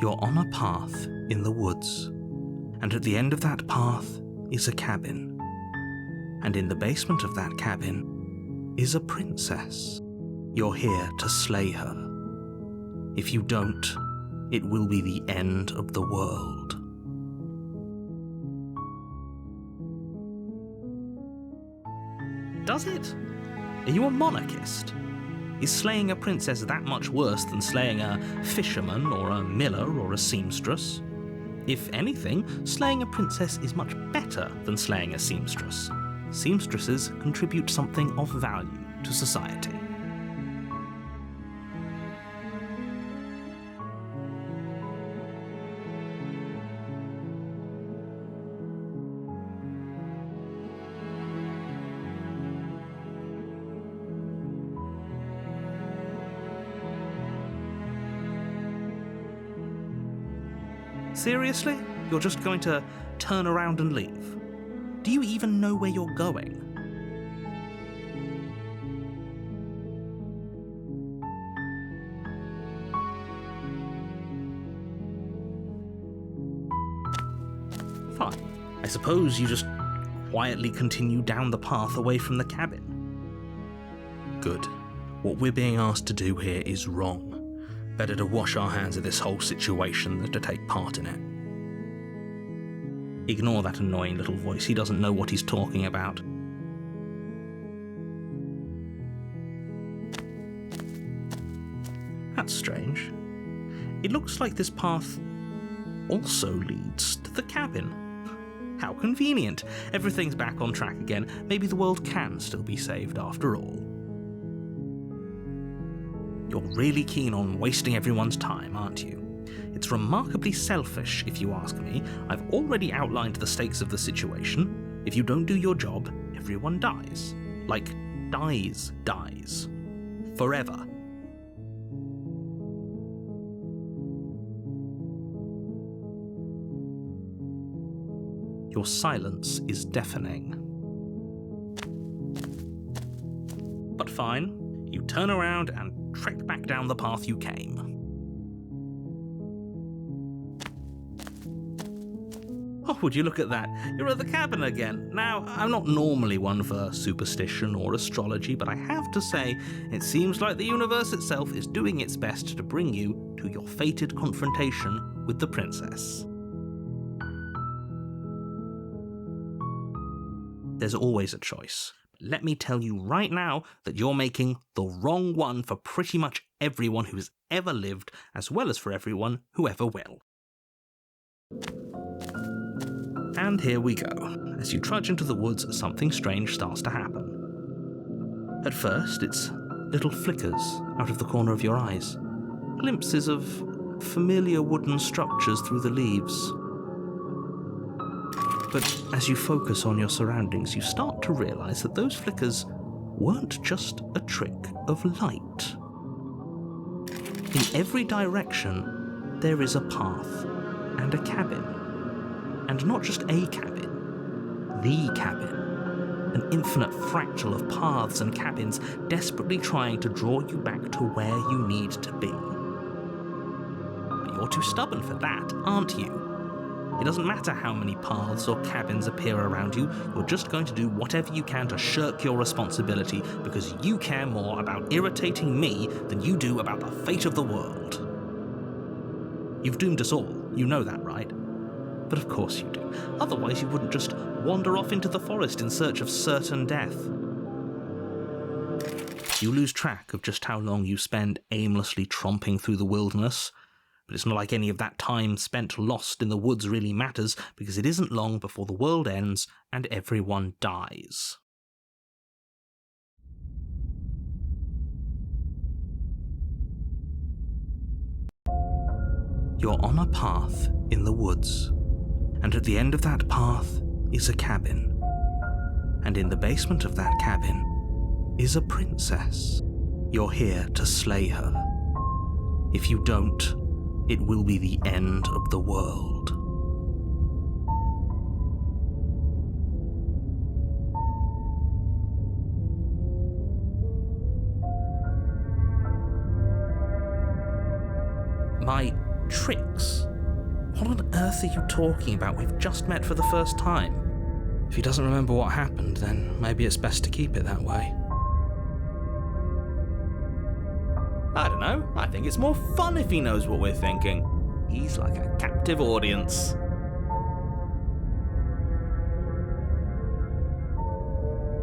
You're on a path in the woods, and at the end of that path is a cabin. And in the basement of that cabin is a princess. You're here to slay her. If you don't, it will be the end of the world. Does it? Are you a monarchist? Is slaying a princess that much worse than slaying a fisherman or a miller or a seamstress? If anything, slaying a princess is much better than slaying a seamstress. Seamstresses contribute something of value to society. Seriously? You're just going to turn around and leave? Do you even know where you're going? Fine. I suppose you just quietly continue down the path away from the cabin. Good. What we're being asked to do here is wrong. Better to wash our hands of this whole situation than to take part in it. Ignore that annoying little voice, he doesn't know what he's talking about. That's strange. It looks like this path also leads to the cabin. How convenient. Everything's back on track again. Maybe the world can still be saved after all. You're really keen on wasting everyone's time, aren't you? It's remarkably selfish, if you ask me. I've already outlined the stakes of the situation. If you don't do your job, everyone dies. Like, dies. Forever. Your silence is deafening. But fine, you turn around and trek back down the path you came. Oh, would you look at that? You're at the cabin again. Now, I'm not normally one for superstition or astrology, but I have to say, it seems like the universe itself is doing its best to bring you to your fated confrontation with the princess. There's always a choice. Let me tell you right now that you're making the wrong one for pretty much everyone who's ever lived, as well as for everyone who ever will. And here we go. As you trudge into the woods, something strange starts to happen. At first, it's little flickers out of the corner of your eyes, glimpses of familiar wooden structures through the leaves. But as you focus on your surroundings, you start to realize that those flickers weren't just a trick of light. In every direction, there is a path and a cabin. And not just a cabin, the cabin. An infinite fractal of paths and cabins desperately trying to draw you back to where you need to be. But you're too stubborn for that, aren't you? It doesn't matter how many paths or cabins appear around you, you're just going to do whatever you can to shirk your responsibility because you care more about irritating me than you do about the fate of the world. You've doomed us all, you know that, right? But of course you do. Otherwise you wouldn't just wander off into the forest in search of certain death. You lose track of just how long you spend aimlessly tromping through the wilderness, but it's not like any of that time spent lost in the woods really matters, because it isn't long before the world ends and everyone dies. You're on a path in the woods, and at the end of that path is a cabin. And in the basement of that cabin is a princess. You're here to slay her. If you don't, it will be the end of the world. My Tricks? What on earth are you talking about? We've just met for the first time. If he doesn't remember what happened, then maybe it's best to keep it that way. I don't know. I think it's more fun if he knows what we're thinking. He's like a captive audience.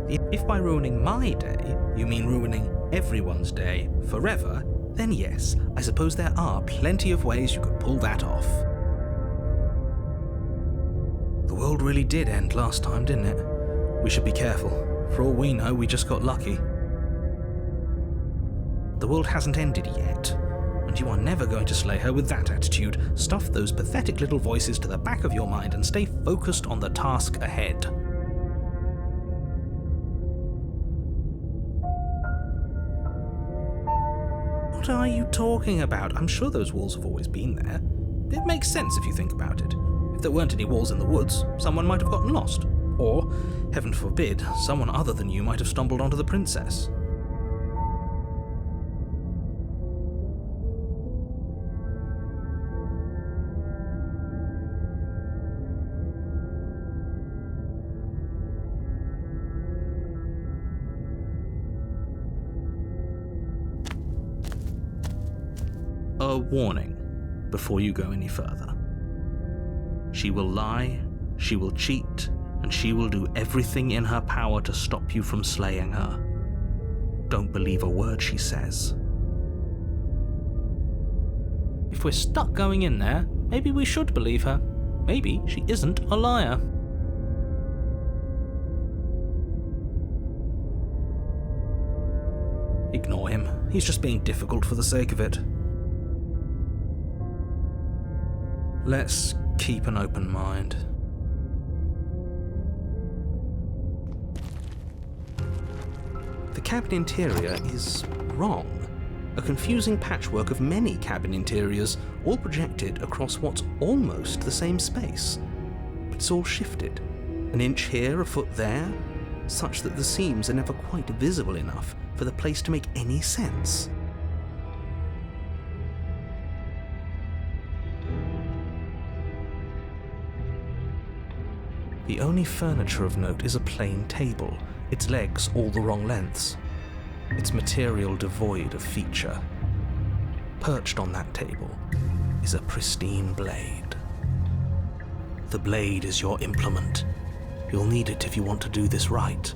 If by ruining my day, you mean ruining everyone's day forever, then yes, I suppose there are plenty of ways you could pull that off. The world really did end last time, didn't it? We should be careful. For all we know, we just got lucky. The world hasn't ended yet, and you are never going to slay her with that attitude. Stuff those pathetic little voices to the back of your mind and stay focused on the task ahead. What are you talking about? I'm sure those walls have always been there. It makes sense if you think about it. If there weren't any walls in the woods, someone might have gotten lost. Or, heaven forbid, someone other than you might have stumbled onto the princess. A warning before you go any further. She will lie, she will cheat, and she will do everything in her power to stop you from slaying her. Don't believe a word she says. If we're stuck going in there, maybe we should believe her. Maybe she isn't a liar. Ignore him. He's just being difficult for the sake of it. Let's keep an open mind. The cabin interior is wrong. A confusing patchwork of many cabin interiors, all projected across what's almost the same space. But it's all shifted. An inch here, a foot there, such that the seams are never quite visible enough for the place to make any sense. The only furniture of note is a plain table, its legs all the wrong lengths, its material devoid of feature. Perched on that table is a pristine blade. The blade is your implement. You'll need it if you want to do this right.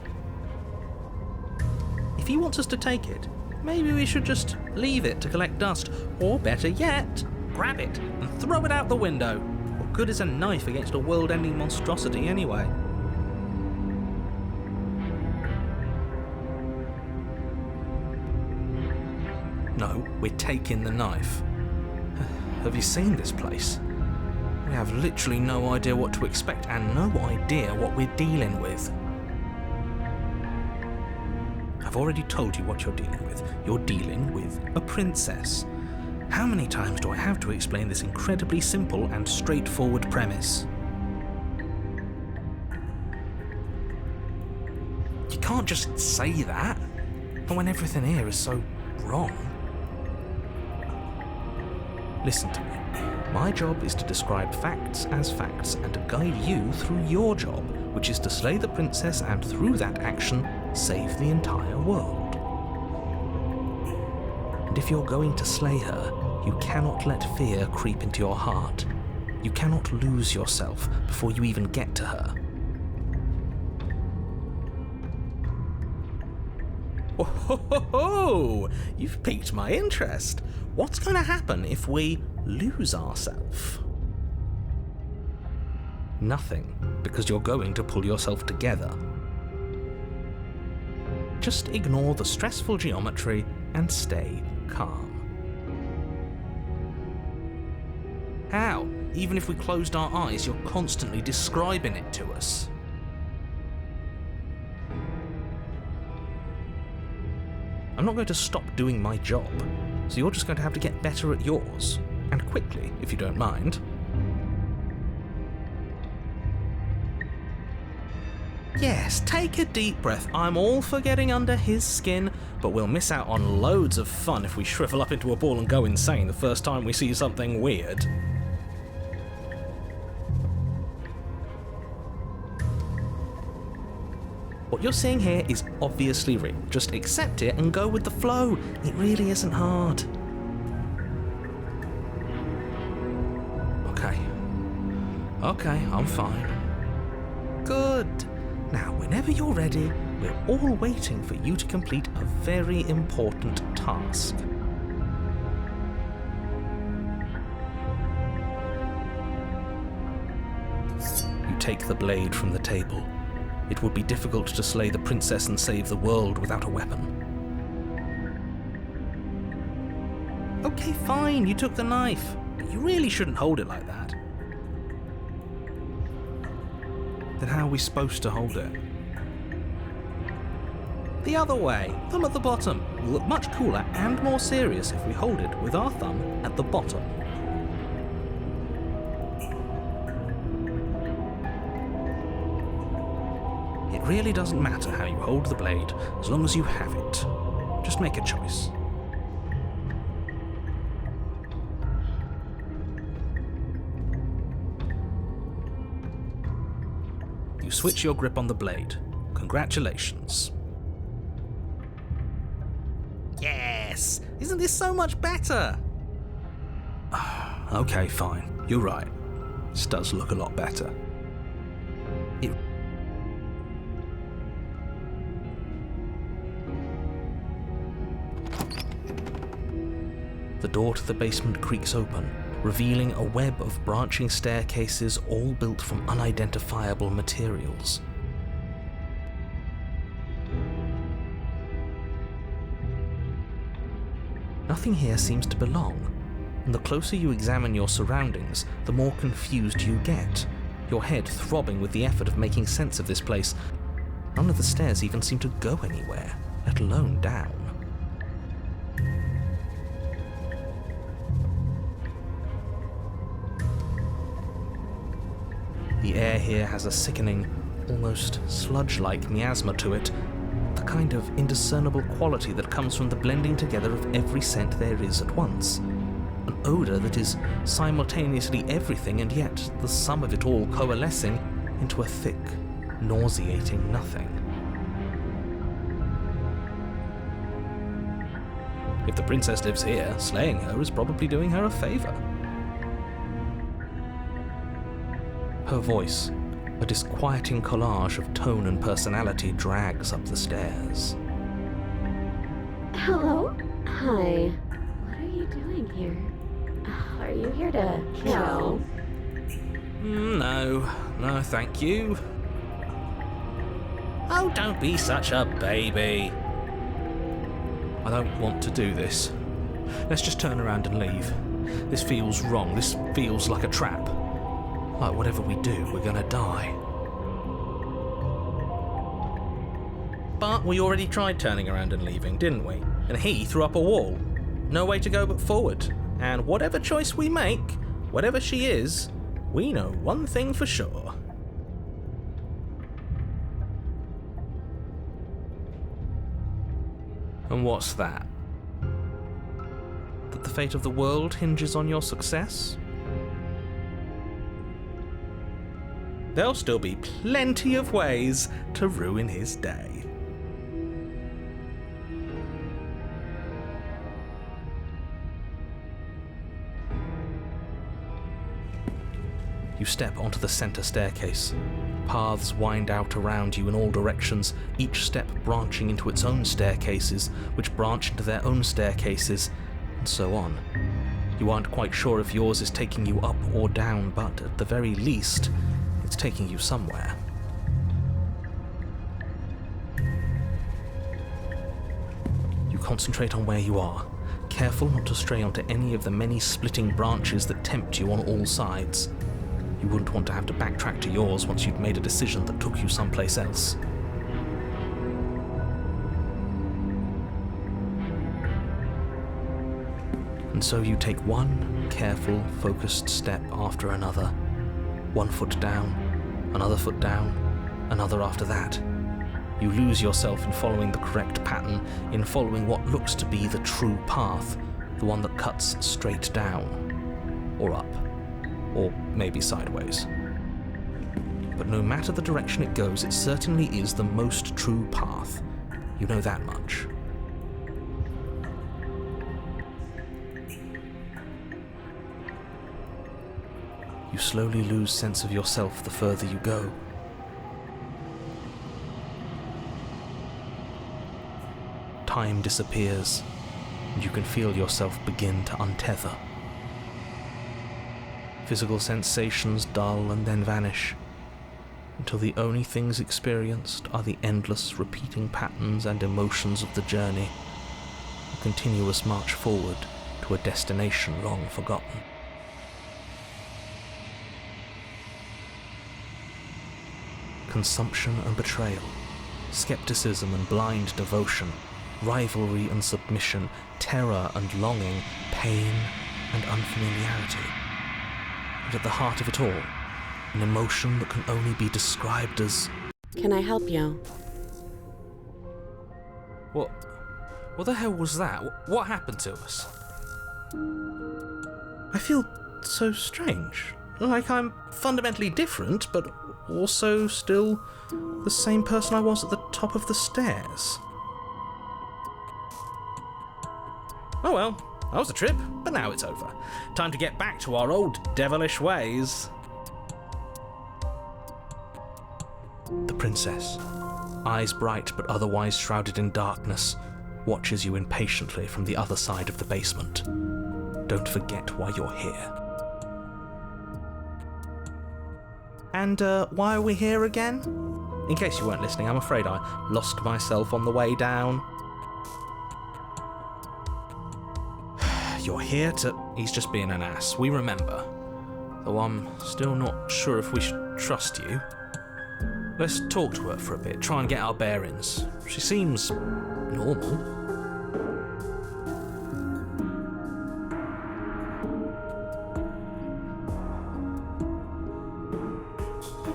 If he wants us to take it, maybe we should just leave it to collect dust, or better yet, grab it and throw it out the window. What good is a knife against a world-ending monstrosity anyway? No, we're taking the knife. Have you seen this place? We have literally no idea what to expect and no idea what we're dealing with. I've already told you what you're dealing with. You're dealing with a princess. How many times do I have to explain this incredibly simple and straightforward premise? You can't just say that, but when everything here is so wrong. Listen to me. My job is to describe facts as facts and to guide you through your job, which is to slay the princess and through that action, save the entire world. And if you're going to slay her, you cannot let fear creep into your heart. You cannot lose yourself before you even get to her. Oh, ho, ho, ho! You've piqued my interest. What's going to happen if we lose ourselves? Nothing, because you're going to pull yourself together. Just ignore the stressful geometry and stay calm. How? Even if we closed our eyes, you're constantly describing it to us. I'm not going to stop doing my job, so you're just going to have to get better at yours. And quickly, if you don't mind. Yes, take a deep breath. I'm all for getting under his skin, but we'll miss out on loads of fun if we shrivel up into a ball and go insane the first time we see something weird. What you're seeing here is obviously real. Just accept it and go with the flow. It really isn't hard. Okay, I'm fine. Good. Now, whenever you're ready, we're all waiting for you to complete a very important task. You take the blade from the table. It would be difficult to slay the princess and save the world without a weapon. Okay, fine, you took the knife. But you really shouldn't hold it like that. Then how are we supposed to hold it? The other way, thumb at the bottom. Will look much cooler and more serious if we hold it with our thumb at the bottom. It really doesn't matter how you hold the blade, as long as you have it. Just make a choice. You switch your grip on the blade. Congratulations. Yes! Isn't this so much better? Okay, fine. You're right. This does look a lot better. The door to the basement creaks open, revealing a web of branching staircases all built from unidentifiable materials. Nothing here seems to belong, and the closer you examine your surroundings, the more confused you get, your head throbbing with the effort of making sense of this place. None of the stairs even seem to go anywhere, let alone down. The air here has a sickening, almost sludge-like miasma to it, the kind of indiscernible quality that comes from the blending together of every scent there is at once. An odour that is simultaneously everything and yet the sum of it all coalescing into a thick, nauseating nothing. If the princess lives here, slaying her is probably doing her a favour. Her voice, a disquieting collage of tone and personality, drags up the stairs. Hello? Hi. What are you doing here? Are you here to kill? No, thank you. Oh, don't be such a baby. I don't want to do this. Let's just turn around and leave. This feels wrong. This feels like a trap. Like whatever we do, we're gonna die. But we already tried turning around and leaving, didn't we? And he threw up a wall. No way to go but forward. And whatever choice we make, whatever she is, we know one thing for sure. And what's that? That the fate of the world hinges on your success? There'll still be plenty of ways to ruin his day. You step onto the center staircase. Paths wind out around you in all directions, each step branching into its own staircases, which branch into their own staircases, and so on. You aren't quite sure if yours is taking you up or down, but at the very least, it's taking you somewhere. You concentrate on where you are, careful not to stray onto any of the many splitting branches that tempt you on all sides. You wouldn't want to have to backtrack to yours once you'd made a decision that took you someplace else. And so you take one careful, focused step after another. One foot down, another foot down, another after that. You lose yourself in following the correct pattern, in following what looks to be the true path, the one that cuts straight down, or up, or maybe sideways. But no matter the direction it goes, it certainly is the most true path. You know that much. You slowly lose sense of yourself the further you go. Time disappears, and you can feel yourself begin to untether. Physical sensations dull and then vanish, until the only things experienced are the endless repeating patterns and emotions of the journey, a continuous march forward to a destination long forgotten. Consumption and betrayal, skepticism and blind devotion, rivalry and submission, terror and longing, pain and unfamiliarity. And at the heart of it all, an emotion that can only be described as... Can I help you? What the hell was that? What happened to us? I feel so strange. Like I'm fundamentally different, but also still the same person I was at the top of the stairs. Oh well, that was a trip, but now it's over. Time to get back to our old devilish ways. The princess, eyes bright but otherwise shrouded in darkness, watches you impatiently from the other side of the basement. Don't forget why you're here. And why are we here again? In case you weren't listening, I'm afraid I lost myself on the way down. You're here to... He's just being an ass, we remember. Though I'm still not sure if we should trust you. Let's talk to her for a bit, try and get our bearings. She seems... normal.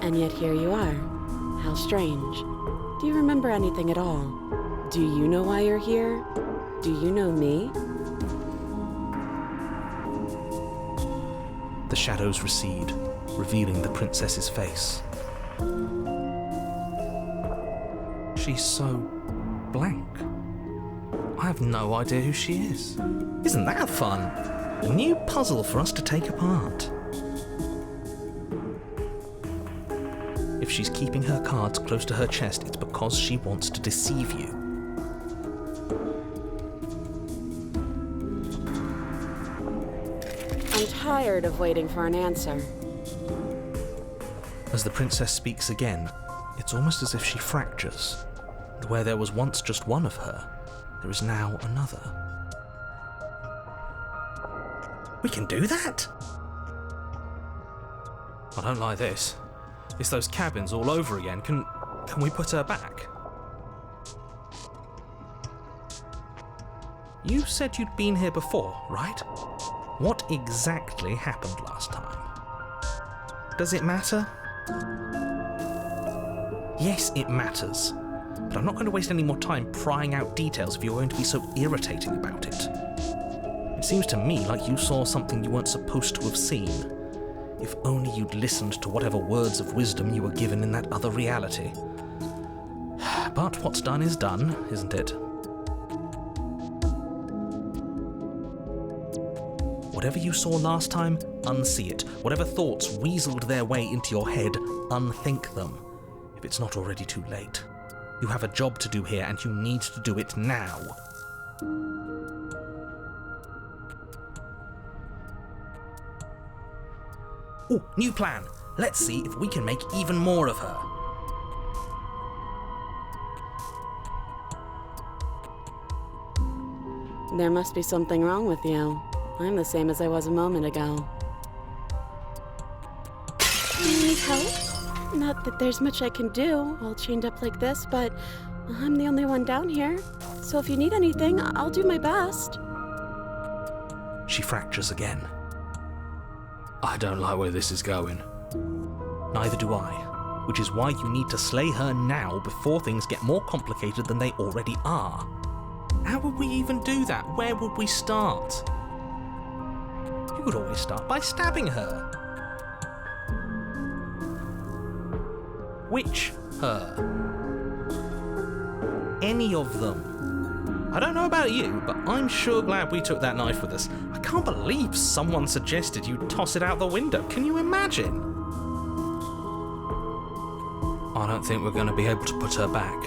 And yet here you are. How strange. Do you remember anything at all? Do you know why you're here? Do you know me? The shadows recede, revealing the princess's face. She's so blank. I have no idea who she is. Isn't that fun? A new puzzle for us to take apart. If she's keeping her cards close to her chest, it's because she wants to deceive you. I'm tired of waiting for an answer. As the princess speaks again, it's almost as if she fractures. And where there was once just one of her, there is now another. We can do that? I don't like this. It's those cabins all over again. Can we put her back? You said you'd been here before, right? What exactly happened last time? Does it matter? Yes, it matters. But I'm not going to waste any more time prying out details if you're going to be so irritating about it. It seems to me like you saw something you weren't supposed to have seen. If only you'd listened to whatever words of wisdom you were given in that other reality. But what's done is done, isn't it? Whatever you saw last time, unsee it. Whatever thoughts weaseled their way into your head, unthink them. If it's not already too late. You have a job to do here, and you need to do it now. Ooh, new plan. Let's see if we can make even more of her. There must be something wrong with you. I'm the same as I was a moment ago. Do you need help? Not that there's much I can do, all chained up like this, but I'm the only one down here. So if you need anything, I'll do my best. She fractures again. I don't like where this is going. Neither do I. which is why you need to slay her now before things get more complicated than they already are. How would we even do that? Where would we start? You would always start by stabbing her. Which her? Any of them. I don't know about you, but I'm sure glad we took that knife with us. I can't believe someone suggested you toss it out the window. Can you imagine? I don't think we're going to be able to put her back.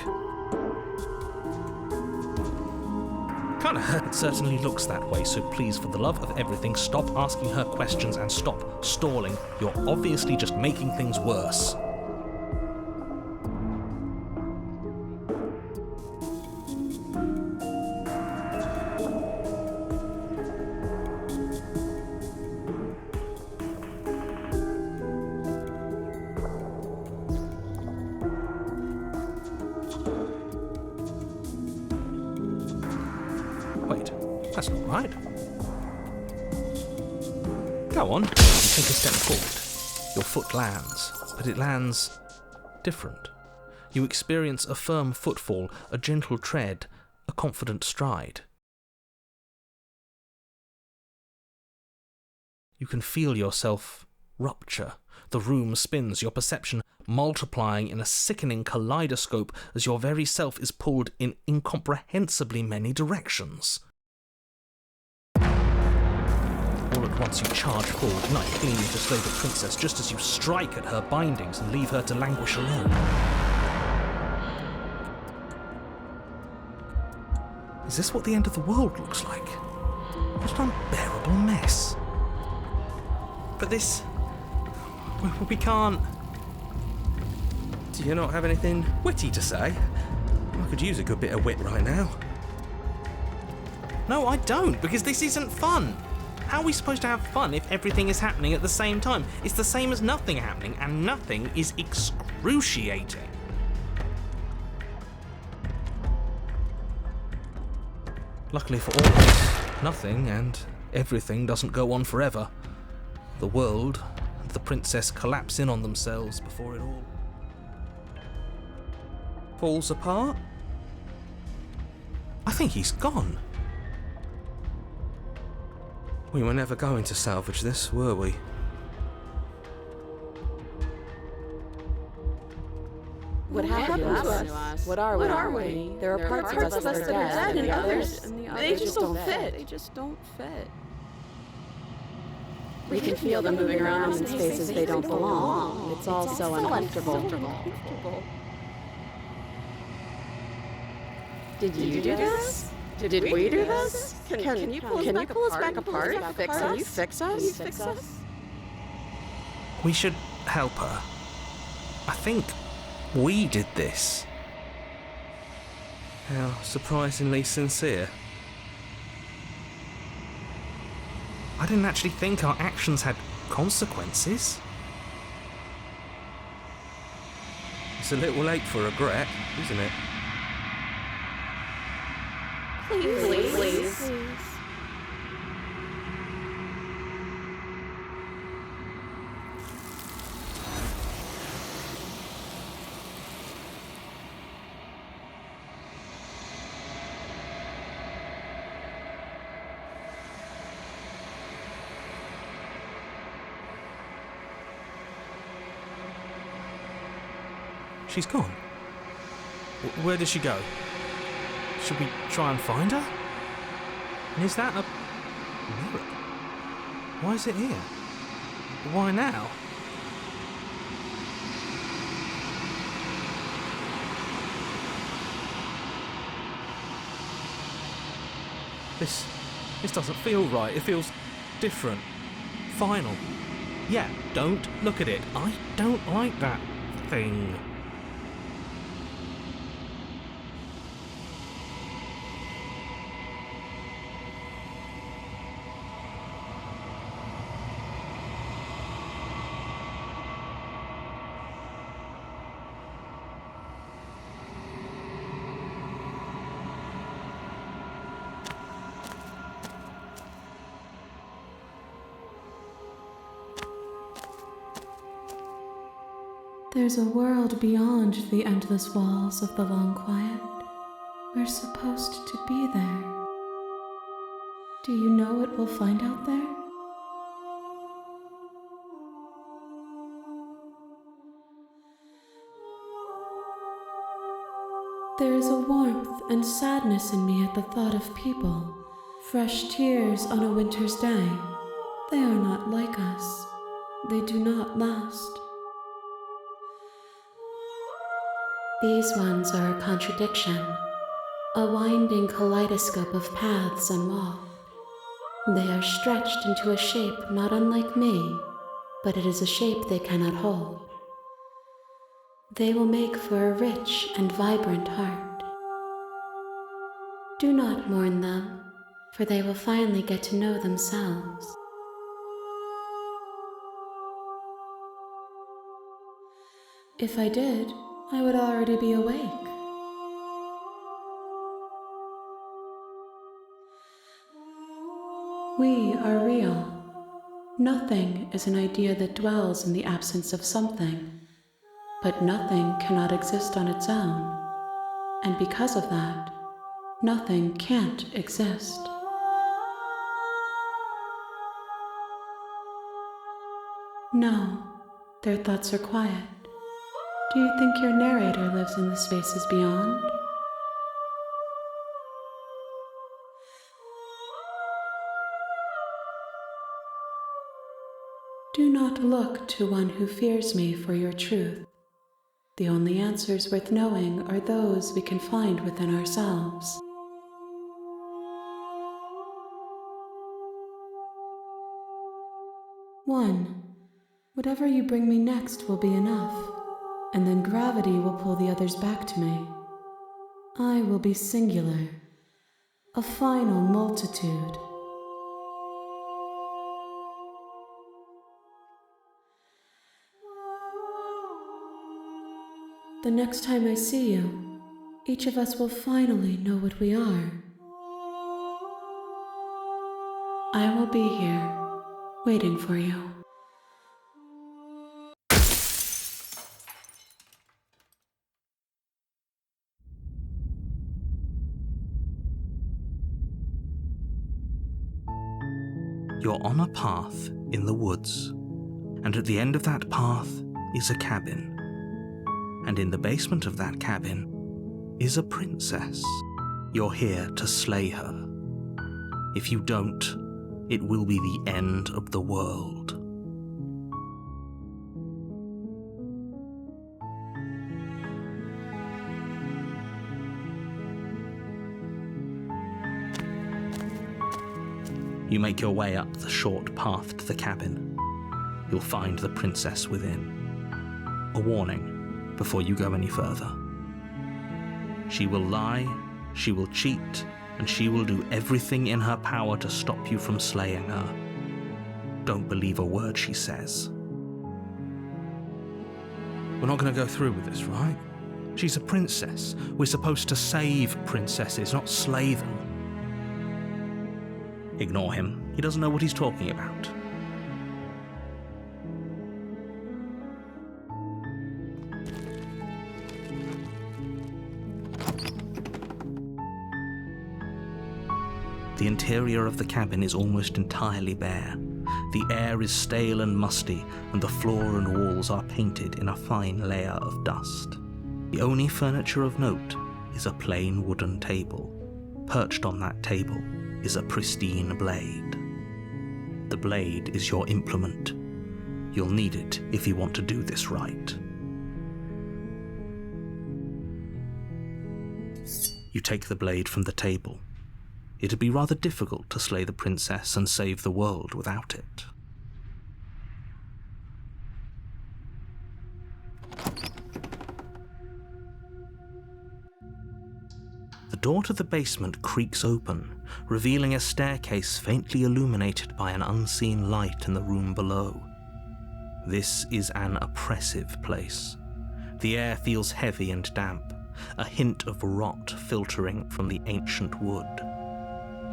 Kinda hurt. It certainly looks that way, so please, for the love of everything, stop asking her questions and stop stalling. You're obviously just making things worse. Wait, that's not right. Go on, take a step forward. Your foot lands, but it lands different. You experience a firm footfall, a gentle tread, a confident stride. You can feel yourself rupture. The room spins, your perception multiplying in a sickening kaleidoscope as your very self is pulled in incomprehensibly many directions. All at once you charge forward, knife gleaming to slay the princess just as you strike at her bindings and leave her to languish alone. Is this what the end of the world looks like? What an unbearable mess. But this... we can't... Do you not have anything witty to say? I could use a good bit of wit right now. No, I don't, because this isn't fun. How are we supposed to have fun if everything is happening at the same time? It's the same as nothing happening, and nothing is excruciating. Luckily for all of us, nothing and everything doesn't go on forever. The world and the princess collapse in on themselves before it all falls apart. I think he's gone. We were never going to salvage this, were we? What happened to us? What are we? There are parts of us that are dead, and others, they just don't fit. They just don't fit. We can feel them moving around in spaces they don't belong. It's all so uncomfortable. Did you do this? Did we do this? Can you pull us back apart? Can you fix us? We should help her. I think we did this. How surprisingly sincere. I didn't actually think our actions had consequences. It's a little late for regret, isn't it? Please. She's gone. Where did she go? Should we try and find her? And is that a mirror? Why is it here? Why now? This doesn't feel right. It feels different. Final. Yeah, don't look at it. I don't like that thing. There's a world beyond the endless walls of the long quiet. We're supposed to be there. Do you know what we'll find out there? There is a warmth and sadness in me at the thought of people. Fresh tears on a winter's day. They are not like us. They do not last. These ones are a contradiction, a winding kaleidoscope of paths and walls. They are stretched into a shape not unlike me, but it is a shape they cannot hold. They will make for a rich and vibrant heart. Do not mourn them, for they will finally get to know themselves. If I did, I would already be awake. We are real. Nothing is an idea that dwells in the absence of something, but nothing cannot exist on its own, and because of that, nothing can't exist. No, their thoughts are quiet. Do you think your narrator lives in the spaces beyond? Do not look to one who fears me for your truth. The only answers worth knowing are those we can find within ourselves. One, whatever you bring me next will be enough, and then gravity will pull the others back to me. I will be singular, a final multitude. The next time I see you, each of us will finally know what we are. I will be here, waiting for you. You're on a path in the woods, and at the end of that path is a cabin. And in the basement of that cabin is a princess. You're here to slay her. If you don't, it will be the end of the world. You make your way up the short path to the cabin. You'll find the princess within. A warning before you go any further. She will lie, she will cheat, and she will do everything in her power to stop you from slaying her. Don't believe a word she says. We're not going to go through with this, right? She's a princess. We're supposed to save princesses, not slay them. Ignore him. He doesn't know what he's talking about. The interior of the cabin is almost entirely bare. The air is stale and musty, and the floor and walls are painted in a fine layer of dust. The only furniture of note is a plain wooden table. Perched on that table is a pristine blade. The blade is your implement. You'll need it if you want to do this right. You take the blade from the table. It'd be rather difficult to slay the princess and save the world without it. The door to the basement creaks open, revealing a staircase faintly illuminated by an unseen light in the room below. This is an oppressive place. The air feels heavy and damp, a hint of rot filtering from the ancient wood.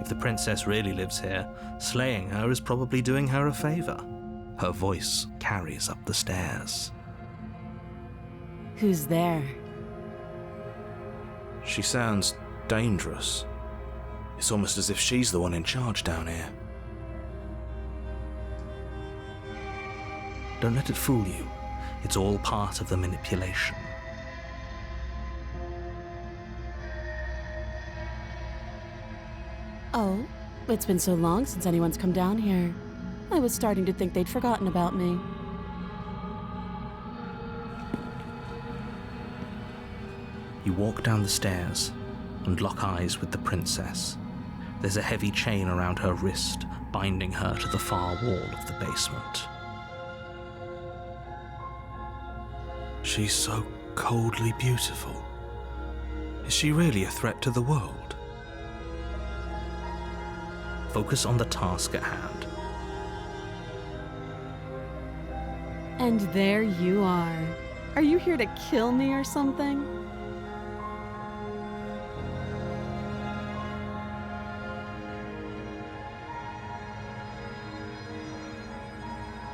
If the princess really lives here, slaying her is probably doing her a favor. Her voice carries up the stairs. Who's there? She sounds dangerous. It's almost as if she's the one in charge down here. Don't let it fool you. It's all part of the manipulation. Oh, it's been so long since anyone's come down here. I was starting to think they'd forgotten about me. You walk down the stairs and lock eyes with the princess. There's a heavy chain around her wrist, binding her to the far wall of the basement. She's so coldly beautiful. Is she really a threat to the world? Focus on the task at hand. And there you are. Are you here to kill me or something?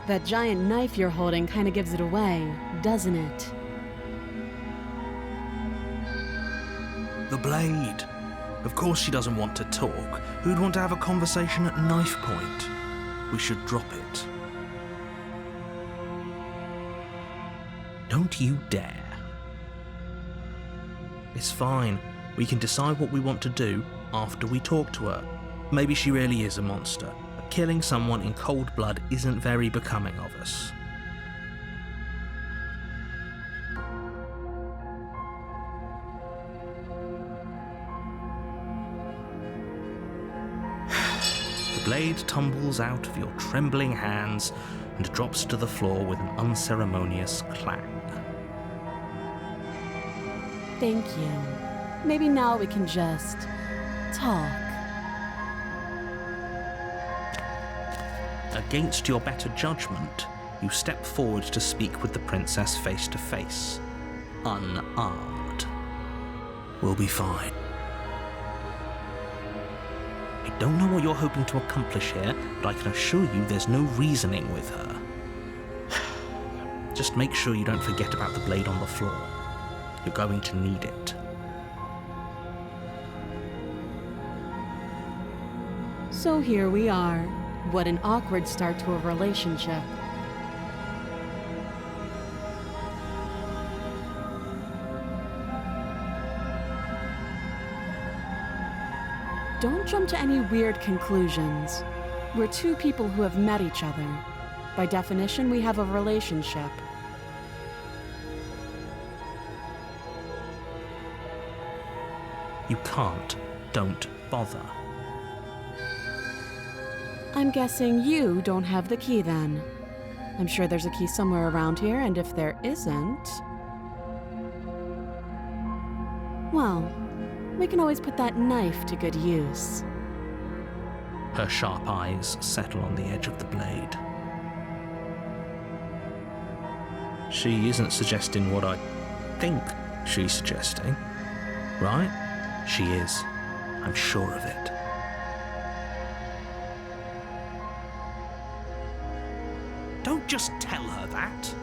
That giant knife you're holding kind of gives it away, doesn't it? The blade. Of course she doesn't want to talk. Who'd want to have a conversation at knife point? We should drop it. Don't you dare. It's fine. We can decide what we want to do after we talk to her. Maybe she really is a monster. But killing someone in cold blood isn't very becoming of us. The blade tumbles out of your trembling hands and drops to the floor with an unceremonious clang. Thank you. Maybe now we can just talk. Against your better judgment, you step forward to speak with the princess face to face, unarmed. We'll be fine. I don't know what you're hoping to accomplish here, but I can assure you there's no reasoning with her. Just make sure you don't forget about the blade on the floor. You're going to need it. So here we are. What an awkward start to a relationship. Don't jump to any weird conclusions. We're two people who have met each other. By definition, we have a relationship. You can't. Don't bother. I'm guessing you don't have the key then. I'm sure there's a key somewhere around here, and if there isn't... well, we can always put that knife to good use. Her sharp eyes settle on the edge of the blade. She isn't suggesting what I think she's suggesting, right? She is. I'm sure of it. Don't just tell her that.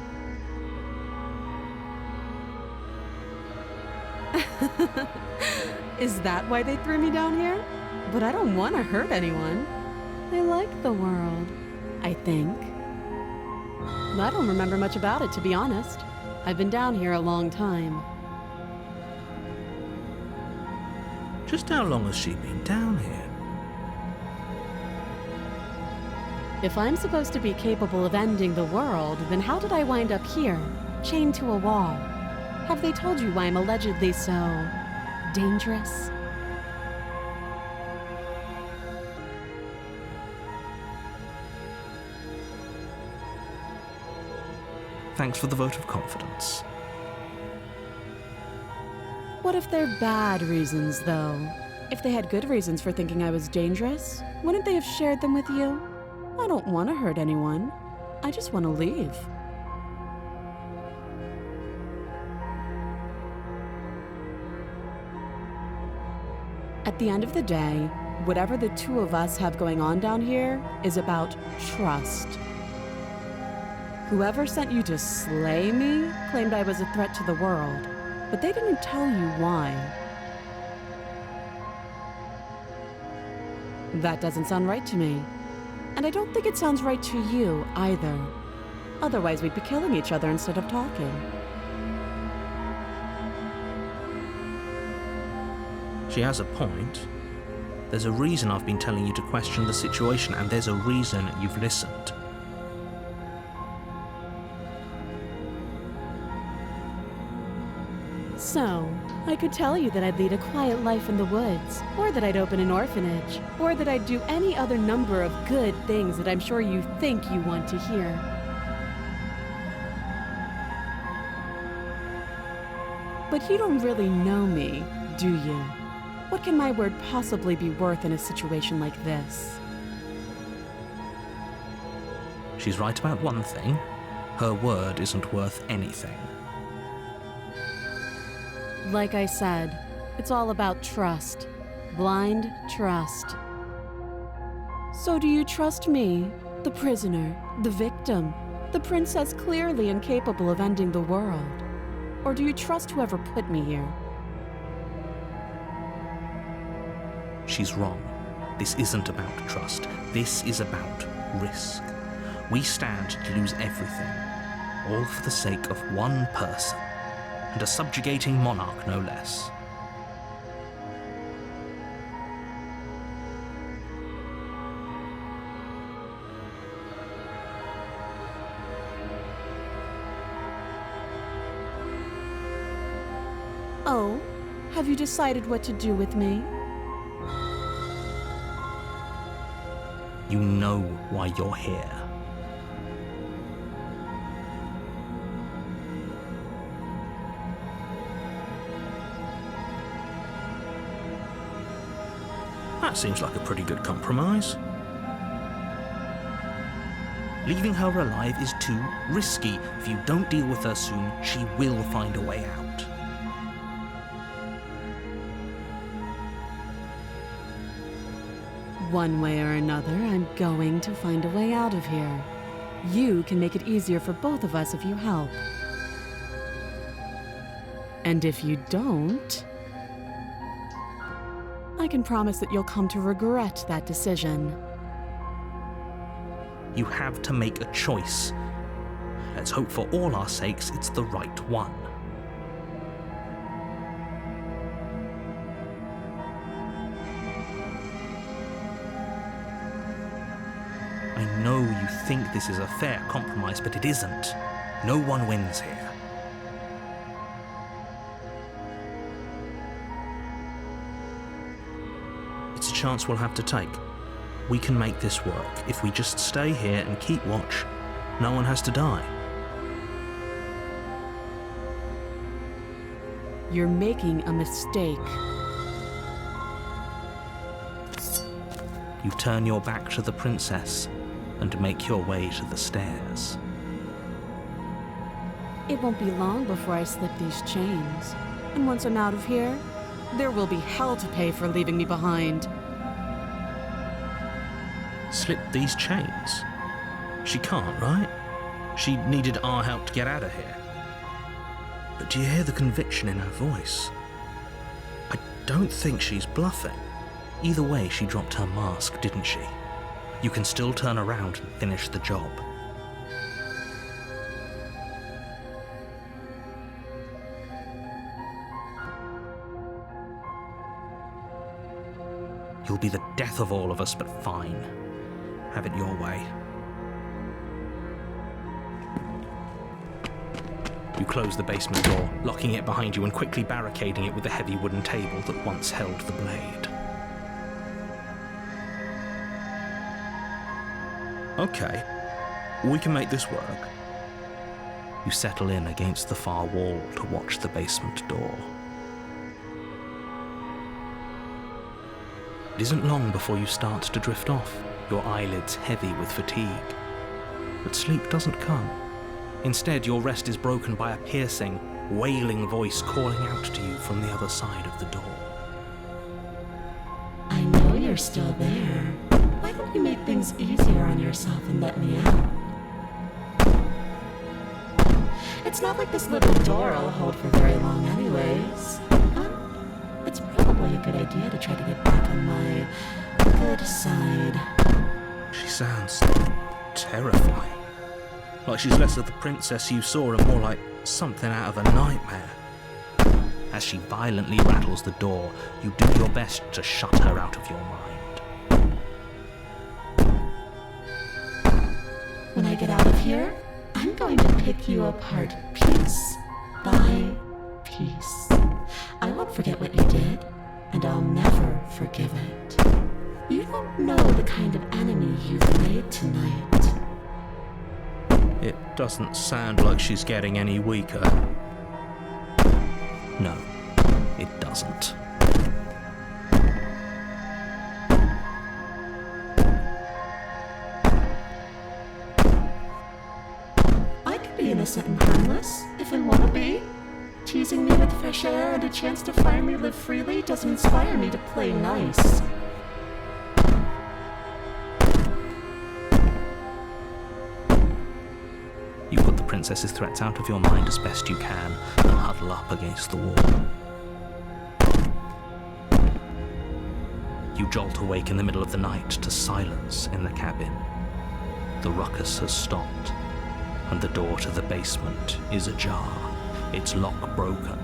Is that why they threw me down here? But I don't want to hurt anyone. I like the world, I think. I don't remember much about it, to be honest. I've been down here a long time. Just how long has she been down here? If I'm supposed to be capable of ending the world, then how did I wind up here, chained to a wall? Have they told you why I'm allegedly so... dangerous? Thanks for the vote of confidence. What if they're bad reasons, though? If they had good reasons for thinking I was dangerous, wouldn't they have shared them with you? I don't want to hurt anyone. I just want to leave. At the end of the day, whatever the two of us have going on down here is about trust. Whoever sent you to slay me claimed I was a threat to the world, but they didn't tell you why. That doesn't sound right to me. And I don't think it sounds right to you either. Otherwise, we'd be killing each other instead of talking. She has a point. There's a reason I've been telling you to question the situation, and there's a reason you've listened. So, I could tell you that I'd lead a quiet life in the woods, or that I'd open an orphanage, or that I'd do any other number of good things that I'm sure you think you want to hear. But you don't really know me, do you? What can my word possibly be worth in a situation like this? She's right about one thing. Her word isn't worth anything. Like I said, it's all about trust. Blind trust. So do you trust me, the prisoner, the victim, the princess clearly incapable of ending the world? Or do you trust whoever put me here? She's wrong. This isn't about trust. This is about risk. We stand to lose everything, all for the sake of one person, and a subjugating monarch no less. Oh, have you decided what to do with me? You know why you're here. That seems like a pretty good compromise. Leaving her alive is too risky. If you don't deal with her soon, she will find a way out. One way or another, I'm going to find a way out of here. You can make it easier for both of us if you help. And if you don't, I can promise that you'll come to regret that decision. You have to make a choice. Let's hope for all our sakes it's the right one. I know you think this is a fair compromise, but it isn't. No one wins here. It's a chance we'll have to take. We can make this work. If we just stay here and keep watch, no one has to die. You're making a mistake. You turn your back to the princess and make your way to the stairs. It won't be long before I slip these chains. And once I'm out of here, there will be hell to pay for leaving me behind. Slip these chains? She can't, right? She needed our help to get out of here. But do you hear the conviction in her voice? I don't think she's bluffing. Either way, she dropped her mask, didn't she? You can still turn around and finish the job. You'll be the death of all of us, but fine. Have it your way. You close the basement door, locking it behind you and quickly barricading it with the heavy wooden table that once held the blade. Okay, we can make this work. You settle in against the far wall to watch the basement door. It isn't long before you start to drift off, your eyelids heavy with fatigue. But sleep doesn't come. Instead, your rest is broken by a piercing, wailing voice calling out to you from the other side of the door. I know you're still there. Why don't you make things easier on yourself and let me out? It's not like this little door will hold for very long anyways. It's probably a good idea to try to get back on my good side. She sounds terrifying. Like she's less of the princess you saw and more like something out of a nightmare. As she violently rattles the door, you do your best to shut her out of your mind. When I get out of here, I'm going to pick you apart piece by piece. I won't forget what you did, and I'll never forgive it. You don't know the kind of enemy you've made tonight. It doesn't sound like she's getting any weaker. No, it doesn't. I could be innocent and harmless, if I want to be. Teasing me with fresh air and a chance to finally live freely doesn't inspire me to play nice. You put the princess's threats out of your mind as best you can and huddle up against the wall. You jolt awake in the middle of the night to silence in the cabin. The ruckus has stopped, and the door to the basement is ajar, its lock broken,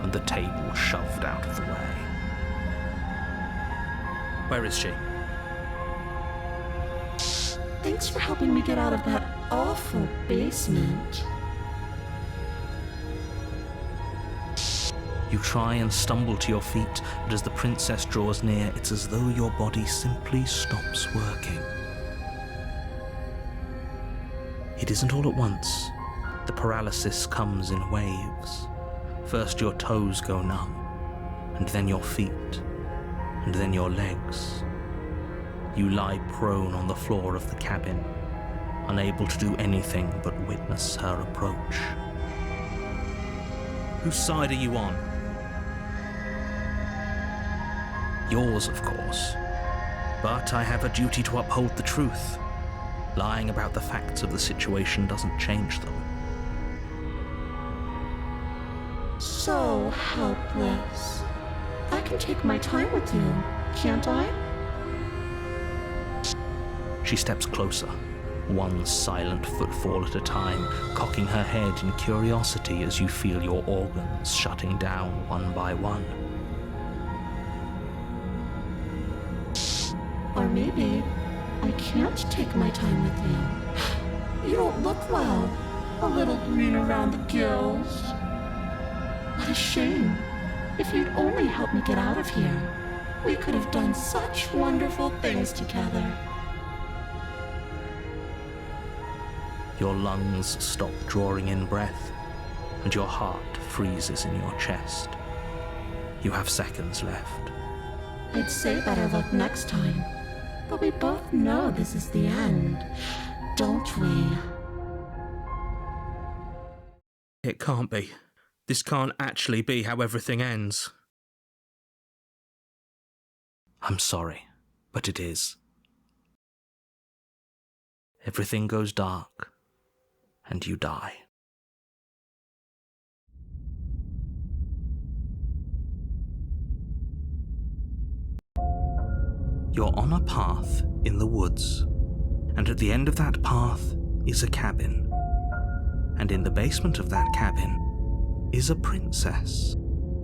and the table shoved out of the way. Where is she? Thanks for helping me get out of that awful basement. You try and stumble to your feet, but as the princess draws near, it's as though your body simply stops working. It isn't all at once. The paralysis comes in waves. First your toes go numb, and then your feet, and then your legs. You lie prone on the floor of the cabin, unable to do anything but witness her approach. Whose side are you on? Yours, of course. But I have a duty to uphold the truth. Lying about the facts of the situation doesn't change them. So helpless. I can take my time with you, can't I? She steps closer, one silent footfall at a time, cocking her head in curiosity as you feel your organs shutting down one by one. Or maybe I can't take my time with you. You don't look well. A little green around the gills. What a shame. If you'd only helped me get out of here, we could have done such wonderful things together. Your lungs stop drawing in breath, and your heart freezes in your chest. You have seconds left. I'd say better luck next time, but we both know this is the end, don't we? It can't be. This can't actually be how everything ends. I'm sorry, but it is. Everything goes dark, and you die. You're on a path in the woods, and at the end of that path is a cabin. And in the basement of that cabin is a princess.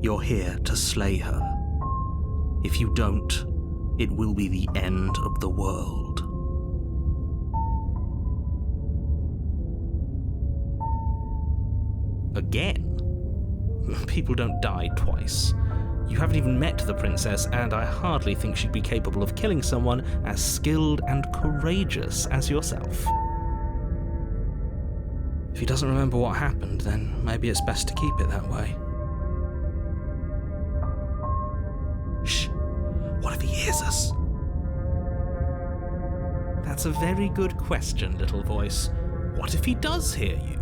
You're here to slay her. If you don't, it will be the end of the world. Again? People don't die twice. You haven't even met the princess, and I hardly think she'd be capable of killing someone as skilled and courageous as yourself. If he doesn't remember what happened, then maybe it's best to keep it that way. Shh. What if he hears us? That's a very good question, little voice. What if he does hear you?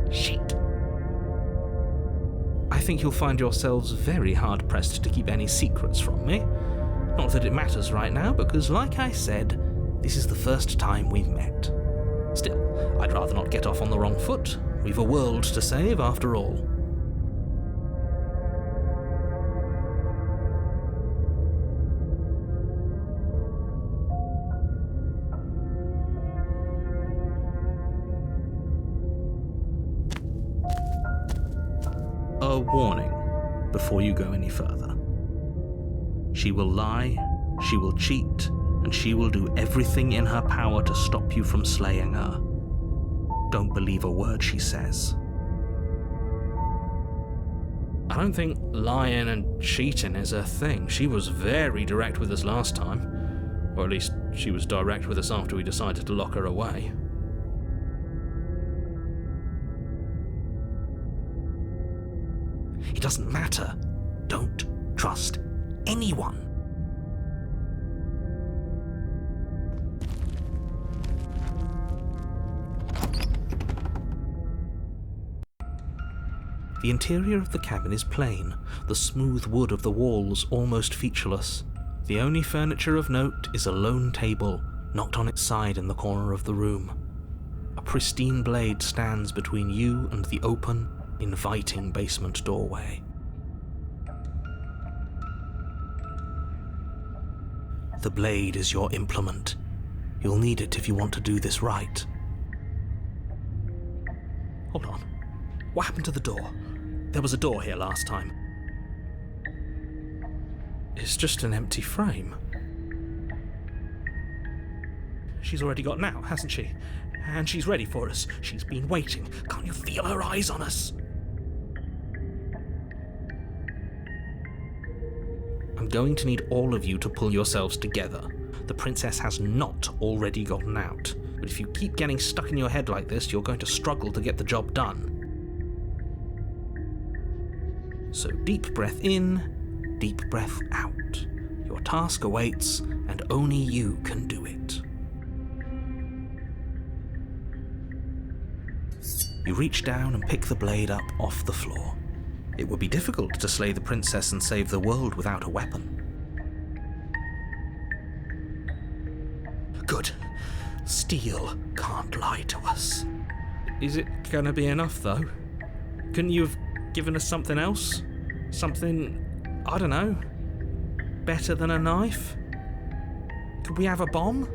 Shit. I think you'll find yourselves very hard-pressed to keep any secrets from me. Not that it matters right now, because like I said, this is the first time we've met. Still, I'd rather not get off on the wrong foot. We've a world to save, after all. A warning before you go any further. She will lie, she will cheat, and she will do everything in her power to stop you from slaying her. Don't believe a word she says. I don't think lying and cheating is her thing. She was very direct with us last time. Or at least she was direct with us after we decided to lock her away. It doesn't matter. Don't trust anyone. The interior of the cabin is plain, the smooth wood of the walls almost featureless. The only furniture of note is a lone table, knocked on its side in the corner of the room. A pristine blade stands between you and the open, inviting basement doorway. The blade is your implement. You'll need it if you want to do this right. Hold on. What happened to the door? There was a door here last time. It's just an empty frame. She's already gotten out, hasn't she? And she's ready for us. She's been waiting. Can't you feel her eyes on us? I'm going to need all of you to pull yourselves together. The princess has not already gotten out. But if you keep getting stuck in your head like this, you're going to struggle to get the job done. So deep breath in, deep breath out. Your task awaits, and only you can do it. You reach down and pick the blade up off the floor. It would be difficult to slay the princess and save the world without a weapon. Good. Steel can't lie to us. Is it gonna be enough, though? Couldn't you have given us something else? Something, I don't know, better than a knife? Could we have a bomb?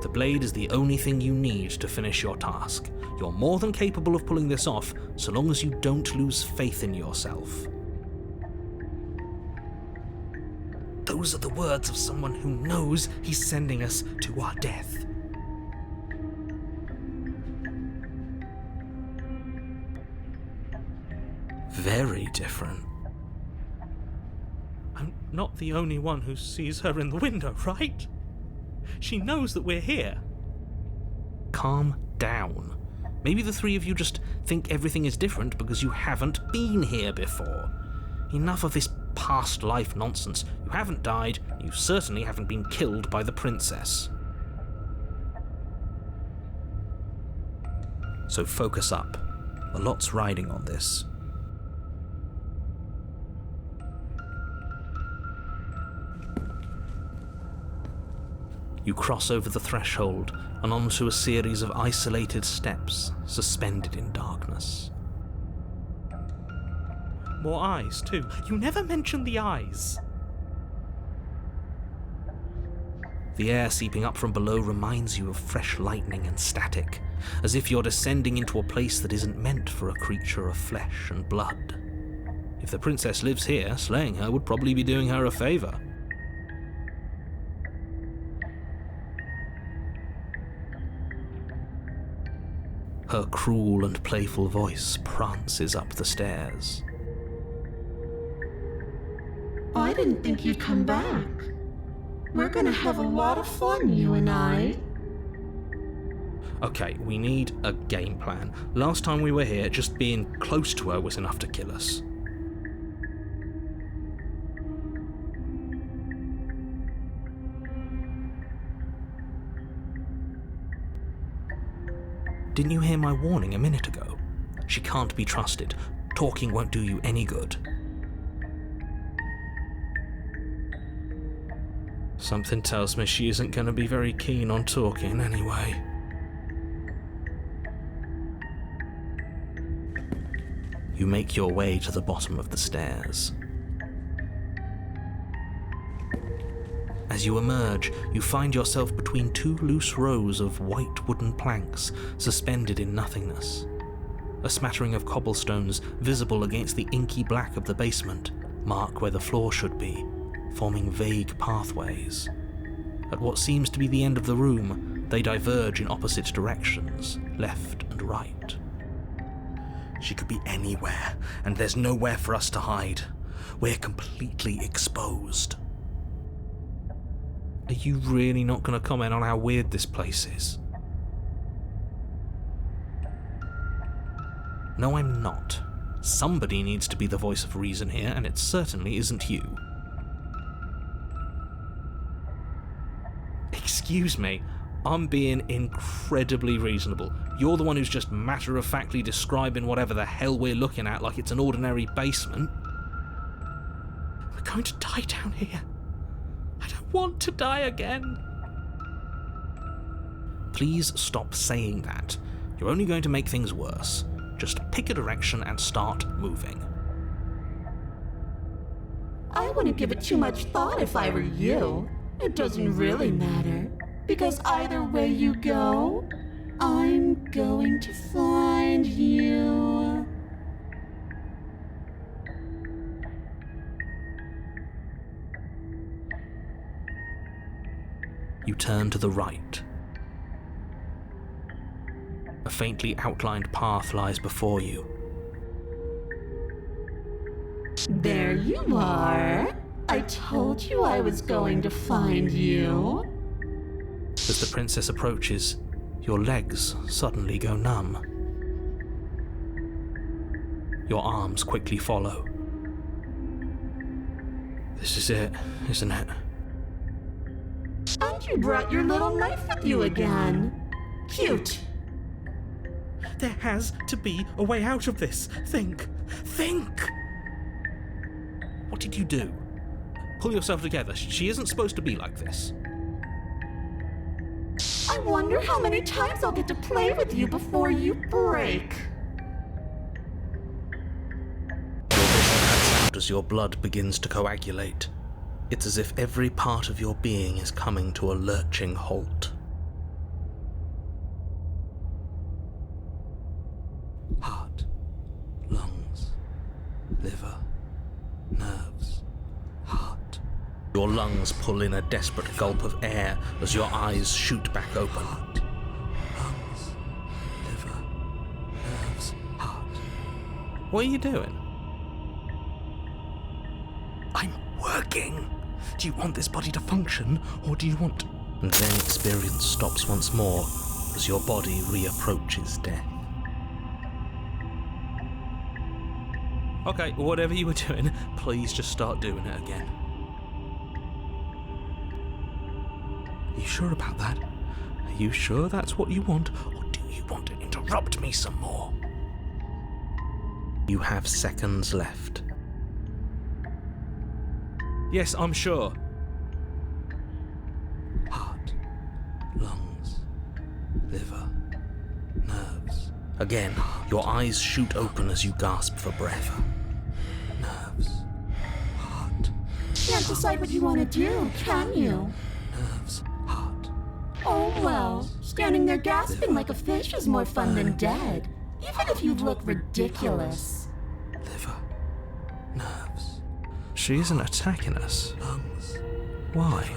The blade is the only thing you need to finish your task. You're more than capable of pulling this off, so long as you don't lose faith in yourself. Those are the words of someone who knows he's sending us to our death. Very different. I'm not the only one who sees her in the window, right? She knows that we're here. Calm down. Maybe the three of you just think everything is different because you haven't been here before. Enough of this past life nonsense. You haven't died, you certainly haven't been killed by the princess. So focus up. A lot's riding on this. You cross over the threshold and onto a series of isolated steps, suspended in darkness. More eyes, too. You never mention the eyes. The air seeping up from below reminds you of fresh lightning and static, as if you're descending into a place that isn't meant for a creature of flesh and blood. If the princess lives here, slaying her would probably be doing her a favor. Her cruel and playful voice prances up the stairs. I didn't think you'd come back. We're gonna have a lot of fun, you and I. Okay, we need a game plan. Last time we were here, just being close to her was enough to kill us. Didn't you hear my warning a minute ago? She can't be trusted. Talking won't do you any good. Something tells me she isn't going to be very keen on talking anyway. You make your way to the bottom of the stairs. As you emerge, you find yourself between two loose rows of white wooden planks suspended in nothingness. A smattering of cobblestones, visible against the inky black of the basement, mark where the floor should be, forming vague pathways. At what seems to be the end of the room, they diverge in opposite directions, left and right. She could be anywhere, and there's nowhere for us to hide. We're completely exposed. Are you really not going to comment on how weird this place is? No, I'm not. Somebody needs to be the voice of reason here, and it certainly isn't you. Excuse me, I'm being incredibly reasonable. You're the one who's just matter-of-factly describing whatever the hell we're looking at like it's an ordinary basement. We're going to die down here. I don't want to die again. Please stop saying that. You're only going to make things worse. Just pick a direction and start moving. I wouldn't give it too much thought if I were you. It doesn't really matter, because either way you go, I'm going to find you. You turn to the right. A faintly outlined path lies before you. There you are. I told you I was going to find you. As the princess approaches, your legs suddenly go numb. Your arms quickly follow. This is it, isn't it? And you brought your little knife with you again. Cute. There has to be a way out of this. Think! What did you do? Pull yourself together. She isn't supposed to be like this. I wonder how many times I'll get to play with you before you break. Your vision cuts out as your blood begins to coagulate. It's as if every part of your being is coming to a lurching halt. Heart, lungs, liver, nerves, heart. Your lungs pull in a desperate gulp of air as your eyes shoot back open. Heart, lungs, liver, nerves, heart. What are you doing? I'm working. Do you want this body to function, or do you want... And then experience stops once more as your body reapproaches death. Okay, whatever you were doing, please just start doing it again. Are you sure about that? Are you sure that's what you want, or do you want to interrupt me some more? You have seconds left. Yes, I'm sure. Heart, lungs, liver, nerves. Again, your eyes shoot open as you gasp for breath. Nerves, heart. Can't decide what you want to do, can you? Nerves, heart. Oh well, standing there gasping like a fish is more fun than dead, even if you look ridiculous. Liver, nerves. She isn't attacking us. Lungs. Why?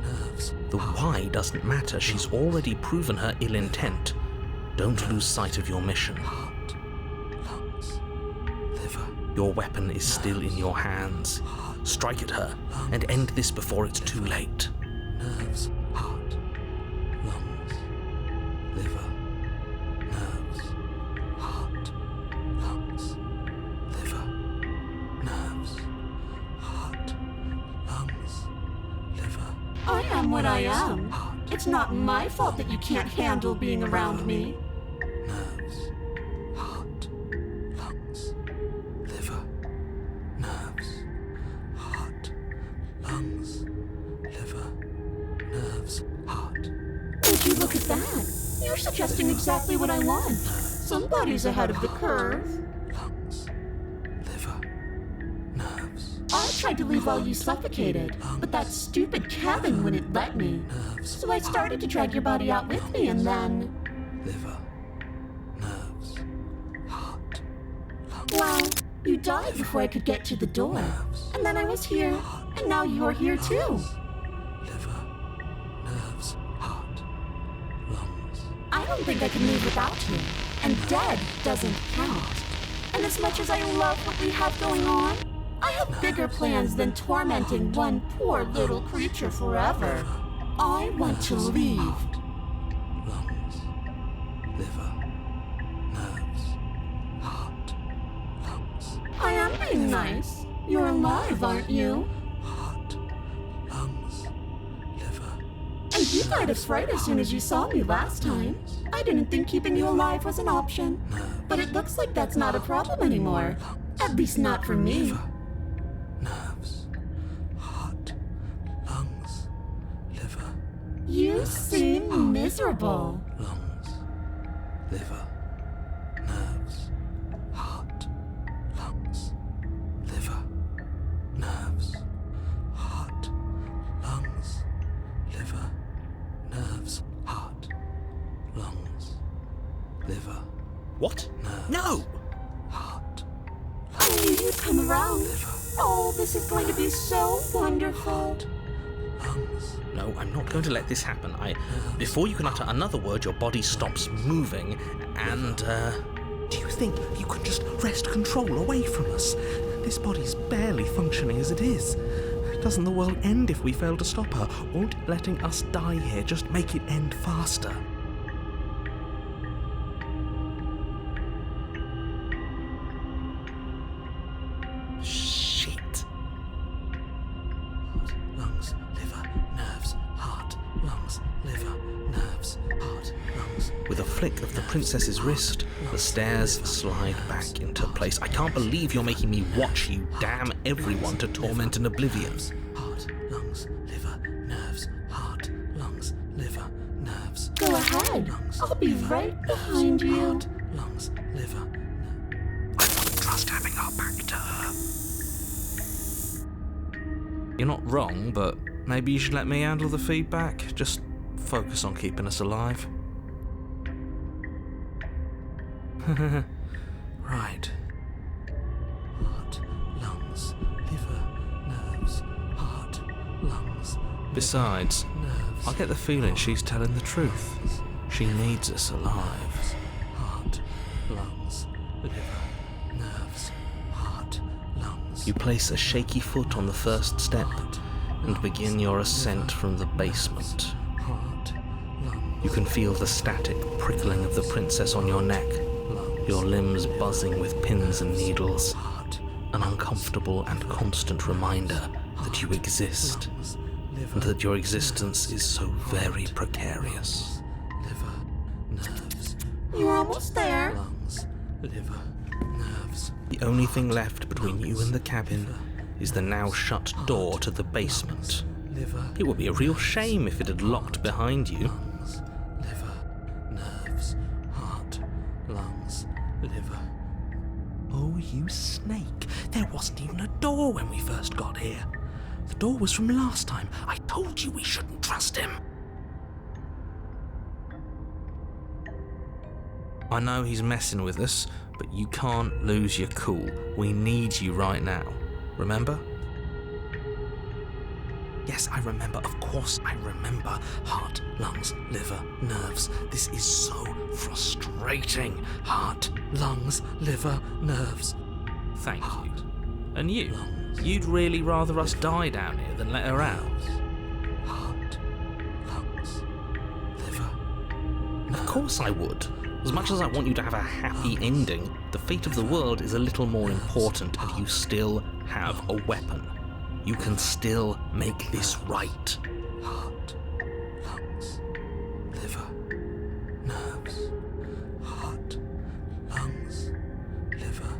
Nerves. The why doesn't matter. She's already proven her ill intent. Don't lose sight of your mission. Heart, lungs, liver. Your weapon is still in your hands. Strike at her and end this before it's too late. Nerves, heart, lungs, liver, nerves, heart, lungs, liver, nerves, heart, lungs, liver. I am what I am. It's not my fault that you can't handle being around me. Nerves, heart, lungs, liver, nerves, heart, lungs, liver, nerves, heart. Would you look at that? You're suggesting exactly what I want. Somebody's ahead of the curve. Lungs, tried to leave while you suffocated, but that stupid cabin wouldn't let me. So I started to drag your body out with me, and then... Liver, nerves, heart, lungs. Well, you died before I could get to the door. And then I was here, and now you're here too. Liver, nerves, heart, lungs. I don't think I can live without you. And dead doesn't count. And as much as I love what we have going on, I have bigger plans than tormenting one poor little creature forever. I want to leave. Lungs, liver, nerves, heart, lungs. I am being nice. You're alive, aren't you? Heart, lungs, liver. And you died of fright as soon as you saw me last time. I didn't think keeping you alive was an option. But it looks like that's not a problem anymore. At least not for me. Liver, nerves, heart, lungs, liver. You seem miserable. Lungs, liver, nerves, heart, lungs, liver, nerves, heart, lungs, liver, nerves, heart, lungs, liver. What? Nerves, no! Heart, I knew you'd come around. Oh, this is going to be so wonderful. lungs. No, I'm not going to let this happen. Before you can utter another word, your body stops moving, and, Do you think you could just wrest control away from us? This body's barely functioning as it is. Doesn't the world end if we fail to stop her? Won't letting us die here just make it end faster? shit. Lungs, liver, nerves, heart, lungs, liver, nerves, heart, lungs. With a flick of the princess's wrist, the stairs slide back into place. I can't believe you're making me watch you damn everyone to torment and oblivion. Heart, lungs, liver, nerves, heart, lungs, liver, nerves. Go ahead. I'll be right behind you. Heart, lungs, liver. I don't trust having our back to her. You're not wrong, but maybe you should let me handle the feedback. Just focus on keeping us alive. Right. Heart, lungs, liver, nerves, heart, lungs. Besides, Nerves. I get the feeling she's telling the truth. She needs us alive. Heart, lungs, liver, nerves, heart, lungs. You place a shaky foot on the first step and begin your ascent from the basement. Heart, lungs, You can feel the static prickling of the princess on your neck, your limbs buzzing with pins and needles, heart, an uncomfortable and constant reminder that you exist, lungs, and liver, that your existence is so very precarious. liver, nerves, You're almost there. lungs, liver, nerves. The only thing left between you and the cabin is the now shut door to the basement. Liver, It would be a real shame if it had locked behind you. lungs, liver, nerves, heart, lungs, liver. Oh, you snake. There wasn't even a door when we first got here. The door was from last time. I told you we shouldn't trust him. I know he's messing with us, but you can't lose your cool. We need you right now. Remember? Yes, I remember. Of course I remember. Heart, lungs, liver, nerves. This is so frustrating. Heart, lungs, liver, nerves. Thank you. And you? You'd really rather us die down here than let her out? Heart, lungs, liver. Of course I would. As much as I want you to have a happy ending, the fate of the world is a little more important, and you still have a weapon. You can still make this right. Heart, lungs, liver, nerves. Heart, lungs, liver,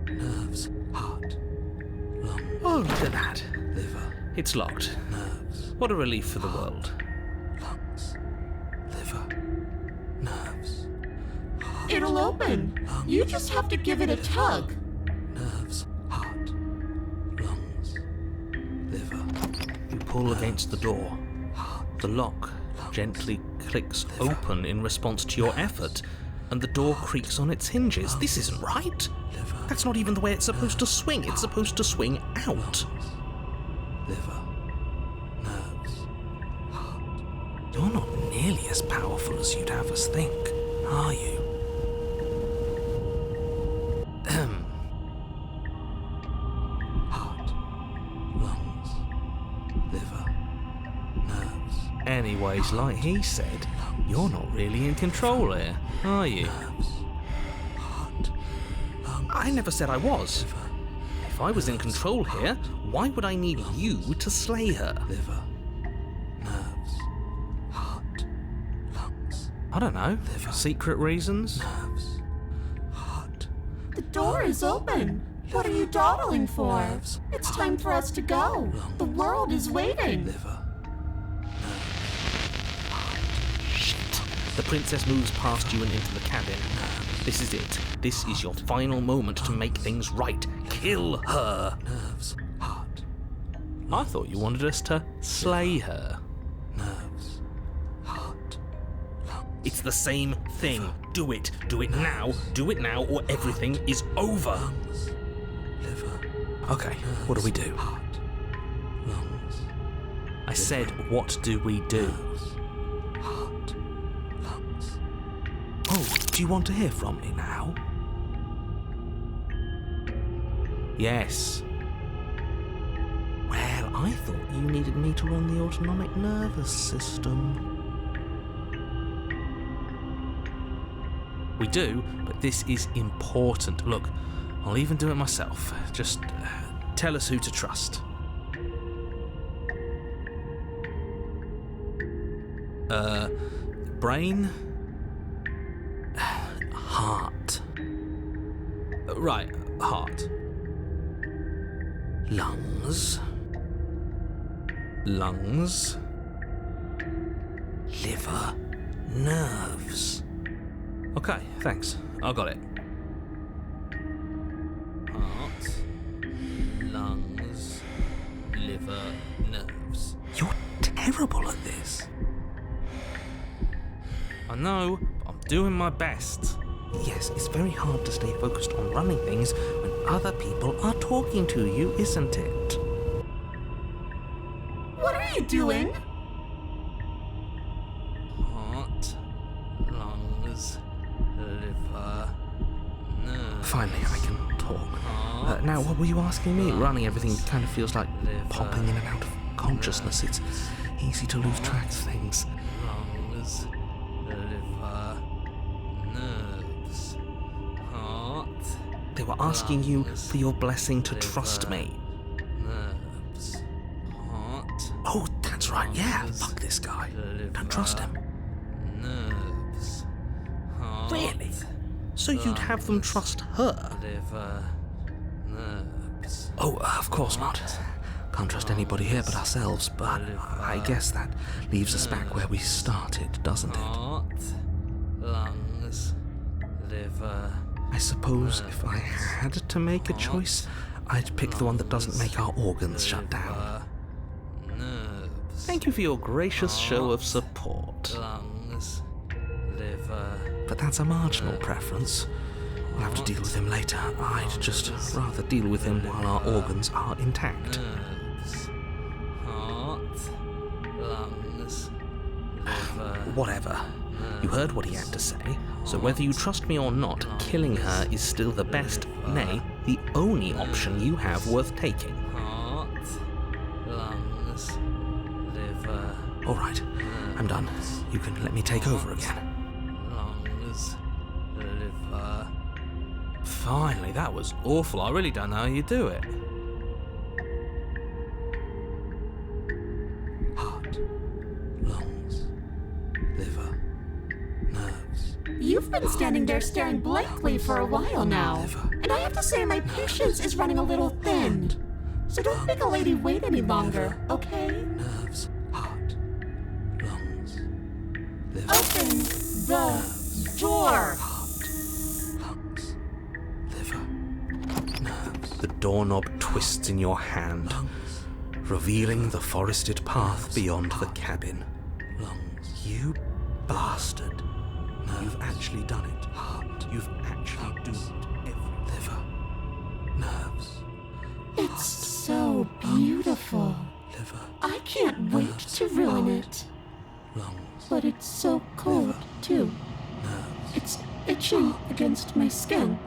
nerves. Heart, lungs, Oh, look at that. liver, It's locked. nerves. What a relief for the world. Lungs, liver, nerves. It'll open. You just have to give it a tug. Nerves, heart, lungs, pull against the door. The lock gently clicks open in response to your effort, and the door creaks on its hinges. This isn't right. That's not even the way it's supposed to swing. It's supposed to swing out. Liver, nerves, heart. You're not nearly as powerful as you'd have us think, are you? Heart, lungs, liver, nerves. Anyways, like he said, you're not really in control here, are you? Nerves, heart, lungs, I never said I was. liver, If I was in control here, why would I need you to slay her? liver, nerves, heart, lungs, I don't know. Liver. Secret reasons? nerves, heart. The door is open. What are you dawdling for? It's time for us to go. The world is waiting. Liver, Shit. The princess moves past you and into the cabin. This is it. This is your final moment to make things right. Kill her. nerves, heart, I thought you wanted us to slay her. nerves, heart, lungs. It's the same thing. Do it. Do it now. Do it now, or everything is over. Liver, Okay, what do we do? heart, lungs, I said, what do we do? heart, lungs. Oh, do you want to hear from me now? Yes. Well, I thought you needed me to run the autonomic nervous system. We do, but this is important. Look, I'll even do it myself. Just tell us who to trust. Brain? Heart. Right, heart. Lungs. Lungs. Liver, nerves. Okay, thanks. I got it. Heart, lungs, liver, nerves. You're terrible at this. I know, but I'm doing my best. Yes, it's very hard to stay focused on running things when other people are talking to you, isn't it? What are you doing? Heart, lungs, liver, nerves. Finally, I can talk. Now, what were you asking me? Running everything kind of feels like popping in and out of consciousness. It's easy to lose track of things. Lungs, liver, nerves, heart. They were asking you for your blessing to trust me. Nerves, heart, Oh, that's right, yeah. Fuck this guy. Don't trust him. nerves, heart, Really? So you'd have them trust her? liver, nerves. Oh, of course not. Can't trust anybody here but ourselves, but I guess that leaves us back where we started, doesn't it? Heart, lungs, liver. I suppose if I had to make a choice, I'd pick the one that doesn't make our organs shut down. Nerves, Thank you for your gracious show of support. lungs, liver. But that's a marginal preference. We'll have to deal with him later. I'd just rather deal with him while our organs are intact. Nerves, heart, lungs, liver. Whatever. You heard what he had to say, so whether you trust me or not, killing her is still the best, nay, the only option you have worth taking. Heart, lungs, liver, Alright, I'm done. You can let me take over again. lungs, liver. Finally, that was awful. I really don't know how you do it. Heart, lungs, liver, nerves. You've been standing there staring blankly for a while now. And I have to say my patience is running a little thin. So don't make a lady wait any longer, okay? Nerves, heart, lungs, liver, Open the door. lungs, liver, nerves, The doorknob twists in your hand. revealing the forested path beyond the cabin. You bastard. You've actually done it. You've actually doomed every liver. Nerves. It's so beautiful. Liver. I can't wait to ruin it. Lungs. But it's so cold, too. Nerves. It's itching against my skin.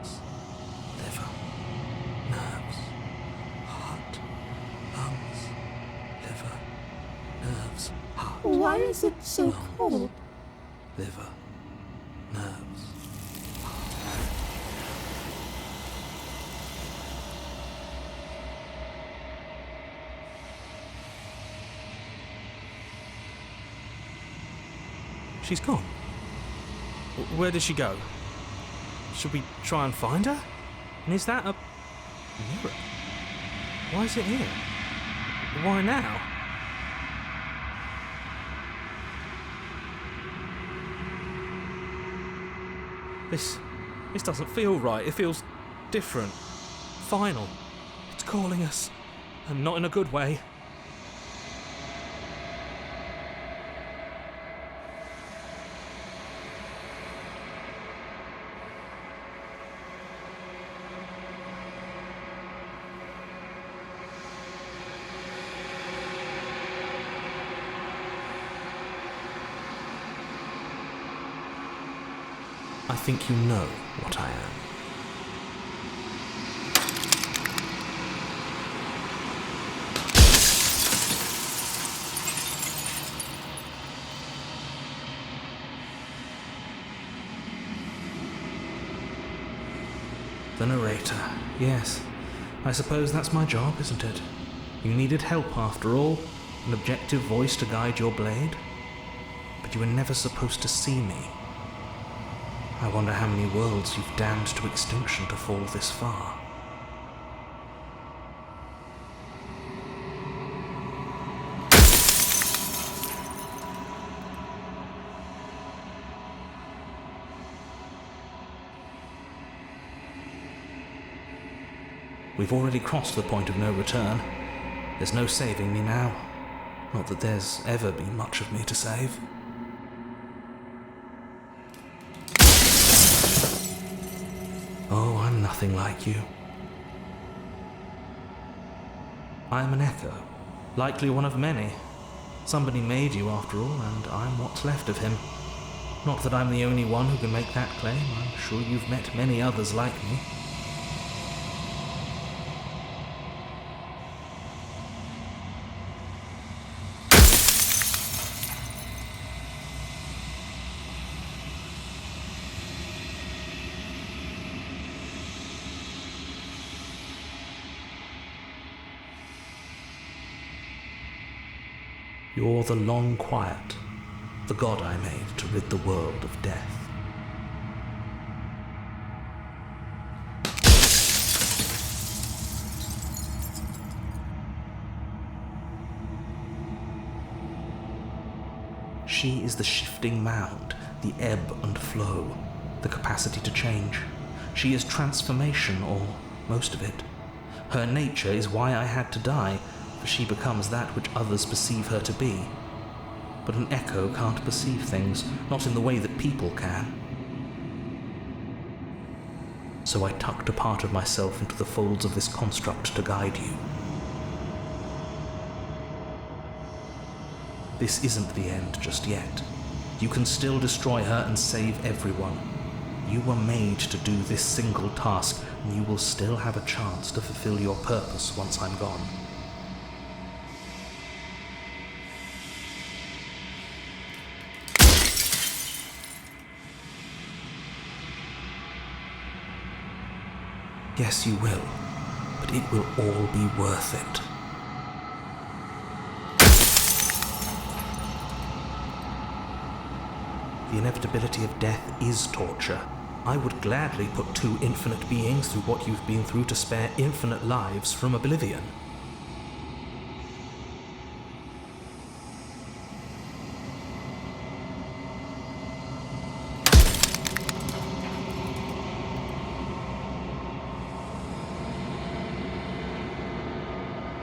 Liver. Nerves. Heart. Lungs. Liver. Nerves. Heart. Why is it so cold? Liver. Nerves. She's gone. Where did she go? Should we try and find her? And is that a mirror? Why is it here? Why now? This doesn't feel right. It feels different. Final. It's calling us. And not in a good way. I think you know what I am. The narrator. Yes. I suppose that's my job, isn't it? You needed help after all, an objective voice to guide your blade. But you were never supposed to see me. I wonder how many worlds you've damned to extinction to fall this far. We've already crossed the point of no return. There's no saving me now. Not that there's ever been much of me to save. Oh, I'm nothing like you. I am an echo, likely one of many. Somebody made you after all, and I'm what's left of him. Not that I'm the only one who can make that claim. I'm sure you've met many others like me. You're the long quiet, the god I made to rid the world of death. She is the shifting mound, the ebb and flow, the capacity to change. She is transformation, or most of it. Her nature is why I had to die, for she becomes that which others perceive her to be. But an echo can't perceive things, not in the way that people can. So I tucked a part of myself into the folds of this construct to guide you. This isn't the end just yet. You can still destroy her and save everyone. You were made to do this single task, and you will still have a chance to fulfill your purpose once I'm gone. Yes, you will, but it will all be worth it. The inevitability of death is torture. I would gladly put two infinite beings through what you've been through to spare infinite lives from oblivion.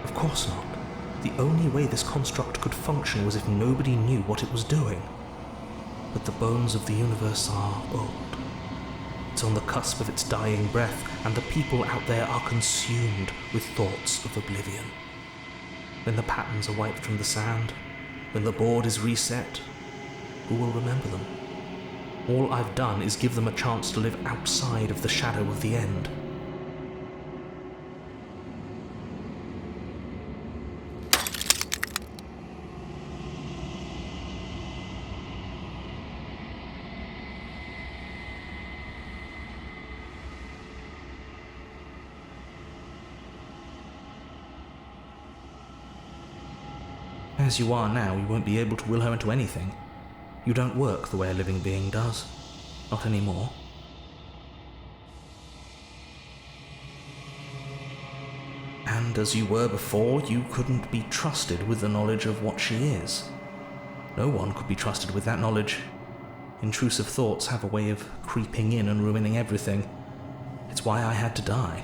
Of course not. The only way this construct could function was if nobody knew what it was doing. But the bones of the universe are old. It's on the cusp of its dying breath, and the people out there are consumed with thoughts of oblivion. When the patterns are wiped from the sand, when the board is reset, who will remember them? All I've done is give them a chance to live outside of the shadow of the end. As you are now, you won't be able to will her into anything. You don't work the way a living being does. Not anymore. And as you were before, you couldn't be trusted with the knowledge of what she is. No one could be trusted with that knowledge. Intrusive thoughts have a way of creeping in and ruining everything. It's why I had to die.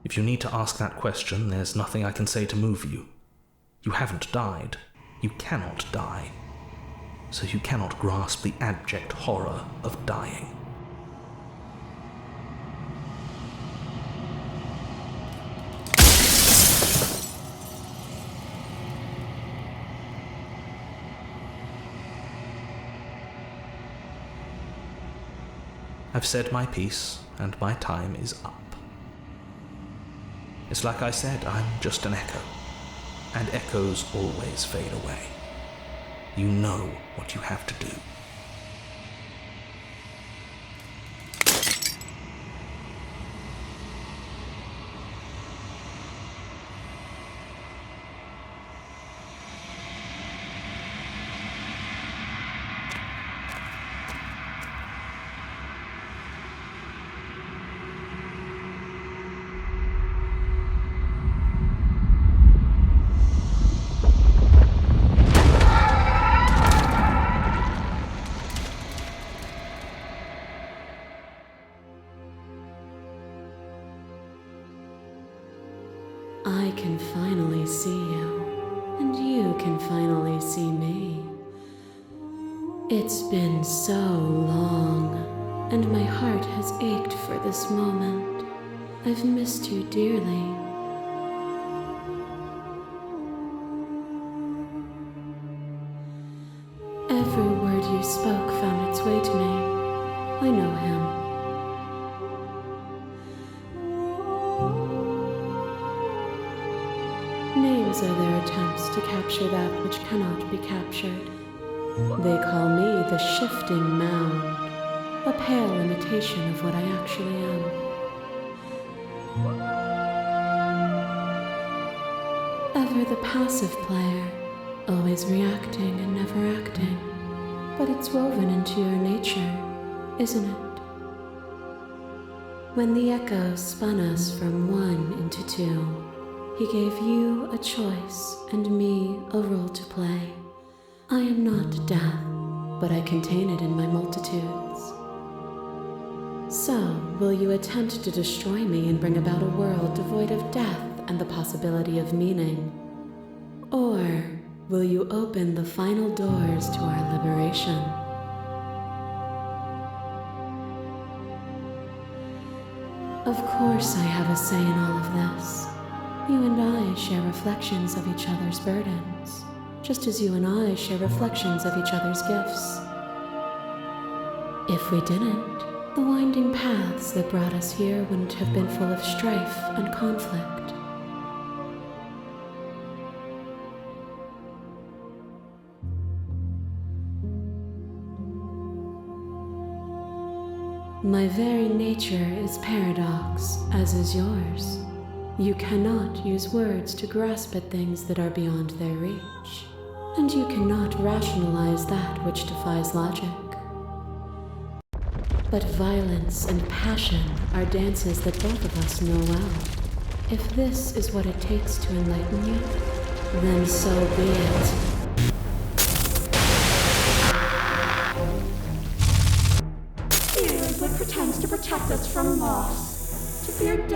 If you need to ask that question, there's nothing I can say to move you. You haven't died. You cannot die. So you cannot grasp the abject horror of dying. I've said my piece, and my time is up. It's like I said, I'm just an echo, and echoes always fade away. You know what you have to do. I can finally see you, and you can finally see me. It's been so long, and my heart has ached for this moment. I've missed you dearly. Every word you spoke found its way to me. I know him. Names are their attempts to capture that which cannot be captured. They call me the shifting mound, a pale imitation of what I actually am. Ever the passive player, always reacting and never acting. But it's woven into your nature, isn't it? When the echo spun us from one into two, he gave you a choice and me a role to play. I am not death, but I contain it in my multitudes. So, will you attempt to destroy me and bring about a world devoid of death and the possibility of meaning? Or will you open the final doors to our liberation? Of course I have a say in all of this. You and I share reflections of each other's burdens, just as you and I share reflections of each other's gifts. If we didn't, the winding paths that brought us here wouldn't have been full of strife and conflict. My very nature is paradox, as is yours. You cannot use words to grasp at things that are beyond their reach, and you cannot rationalize that which defies logic. But violence and passion are dances that both of us know well. If this is what it takes to enlighten you, then so be it.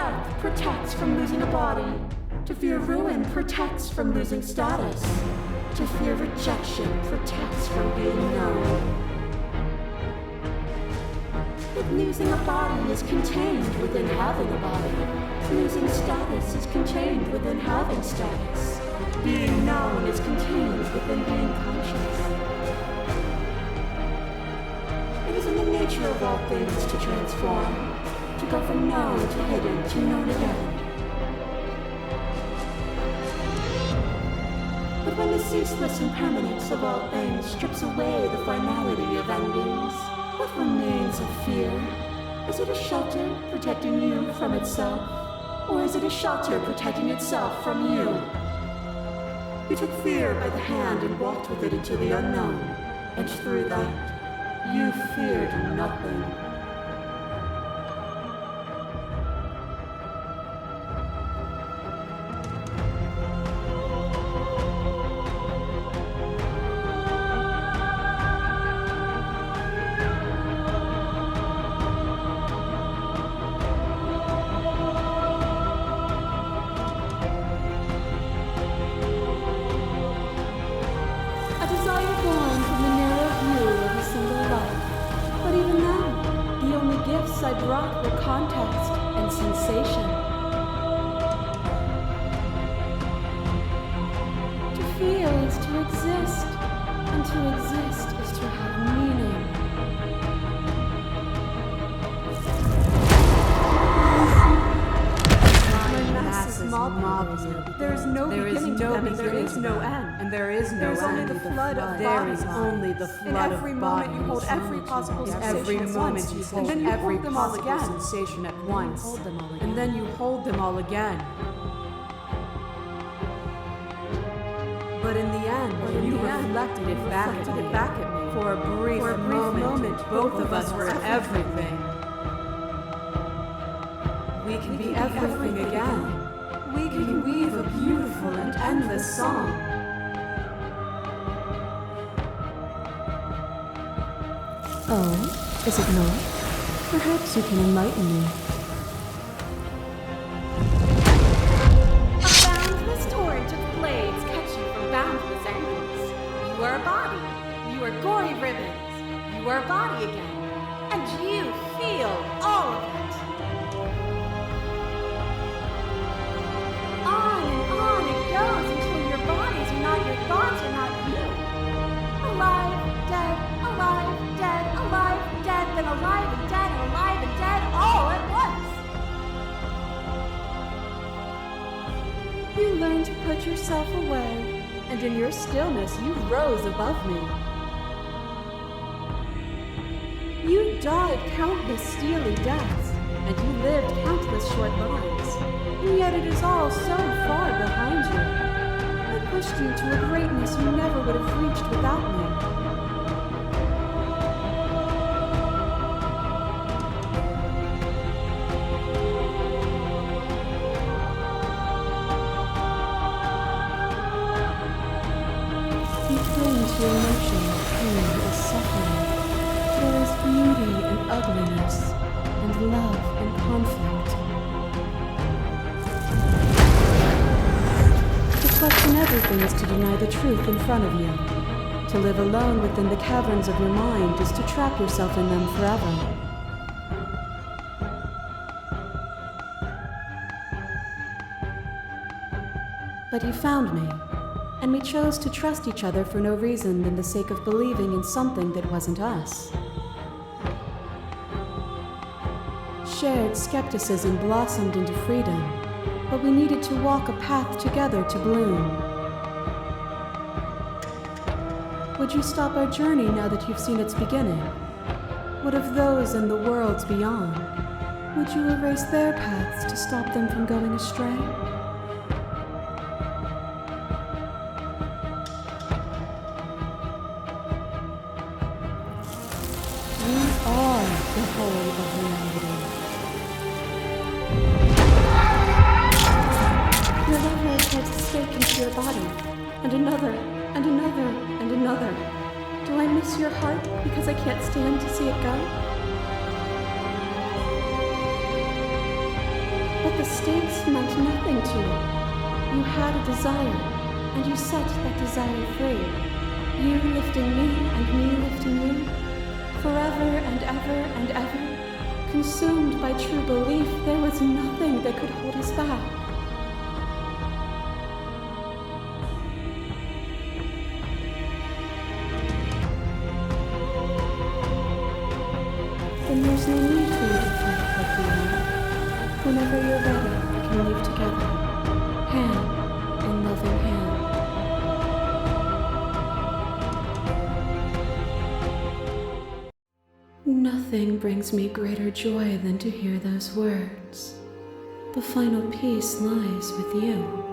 death protects from losing a body. To fear ruin protects from losing status. To fear rejection protects from being known. If losing a body is contained within having a body, losing status is contained within having status. Being known is contained within being conscious. It is in the nature of all things to transform, to go from known to hidden to known again. But when the ceaseless impermanence of all things strips away the finality of endings, what remains of fear? Is it a shelter protecting you from itself? Or is it a shelter protecting itself from you? You took fear by the hand and walked with it into the unknown, and through that, you feared nothing. I brought were context and sensation. To feel is to exist, and to exist is to have meaning. My masses mob you. There is no beginning to them, and there is no end. And there is no end. Only the flood of bodies. Only the flood of bodies. In every moment you hold every possible sensation at once. And then you hold them all again. Sensation at once. And then you hold them all again. But in the end, you reflected it back at me. For a brief moment, both of us were everything. We can be everything again. We can weave a beautiful and endless song. Oh, is it not? Perhaps you can enlighten me. A boundless torrent of blades cut you from boundless angles. You are a body. You are gory ribbons. You are a body again. And you feel all of it. On it goes until your bodies are not your thoughts, are not you. Alive, dead, alive, dead, alive, dead, then alive and dead, all at once. You learn to put yourself away, and in your stillness you rose above me. You died countless steely deaths, and you lived countless short lives, and yet it is all so far behind you. I pushed you to a greatness you never would have reached without me. You cling to your notion that pain is suffering. There is beauty and ugliness, and love and conflict. To question everything is to deny the truth in front of you. To live alone within the caverns of your mind is to trap yourself in them forever. But you found me, and we chose to trust each other for no reason than the sake of believing in something that wasn't us. Shared skepticism blossomed into freedom, but we needed to walk a path together to bloom. Would you stop our journey now that you've seen its beginning? What of those in the worlds beyond? Would you erase their paths to stop them from going astray? We are the whole of reality. Your lover has tried to stake into your body, and another, and another, and another. Do I miss your heart because I can't stand to see it go? But like the stakes meant nothing to you. You had a desire, and you set that desire free. You lifting me and me lifting you. Forever and ever and ever. Consumed by true belief, there was nothing that could hold us back. Then there's no need for you to fight like we are. Whenever you're ready, we can leave together, hand in loving hand. Nothing brings me greater joy than to hear those words. The final peace lies with you.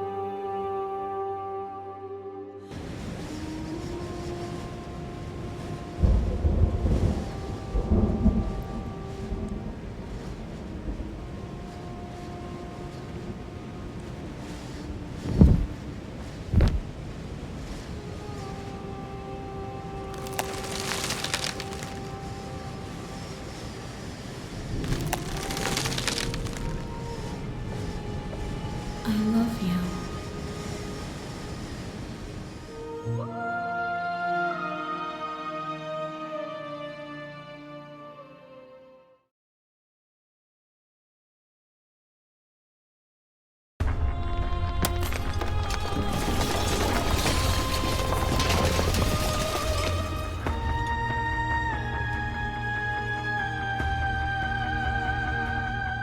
I love you.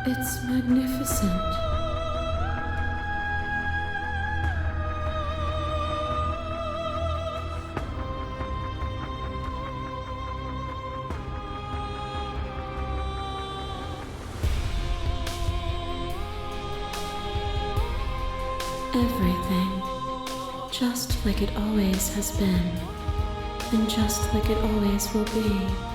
It's magnificent. Everything, just like it always has been, and just like it always will be.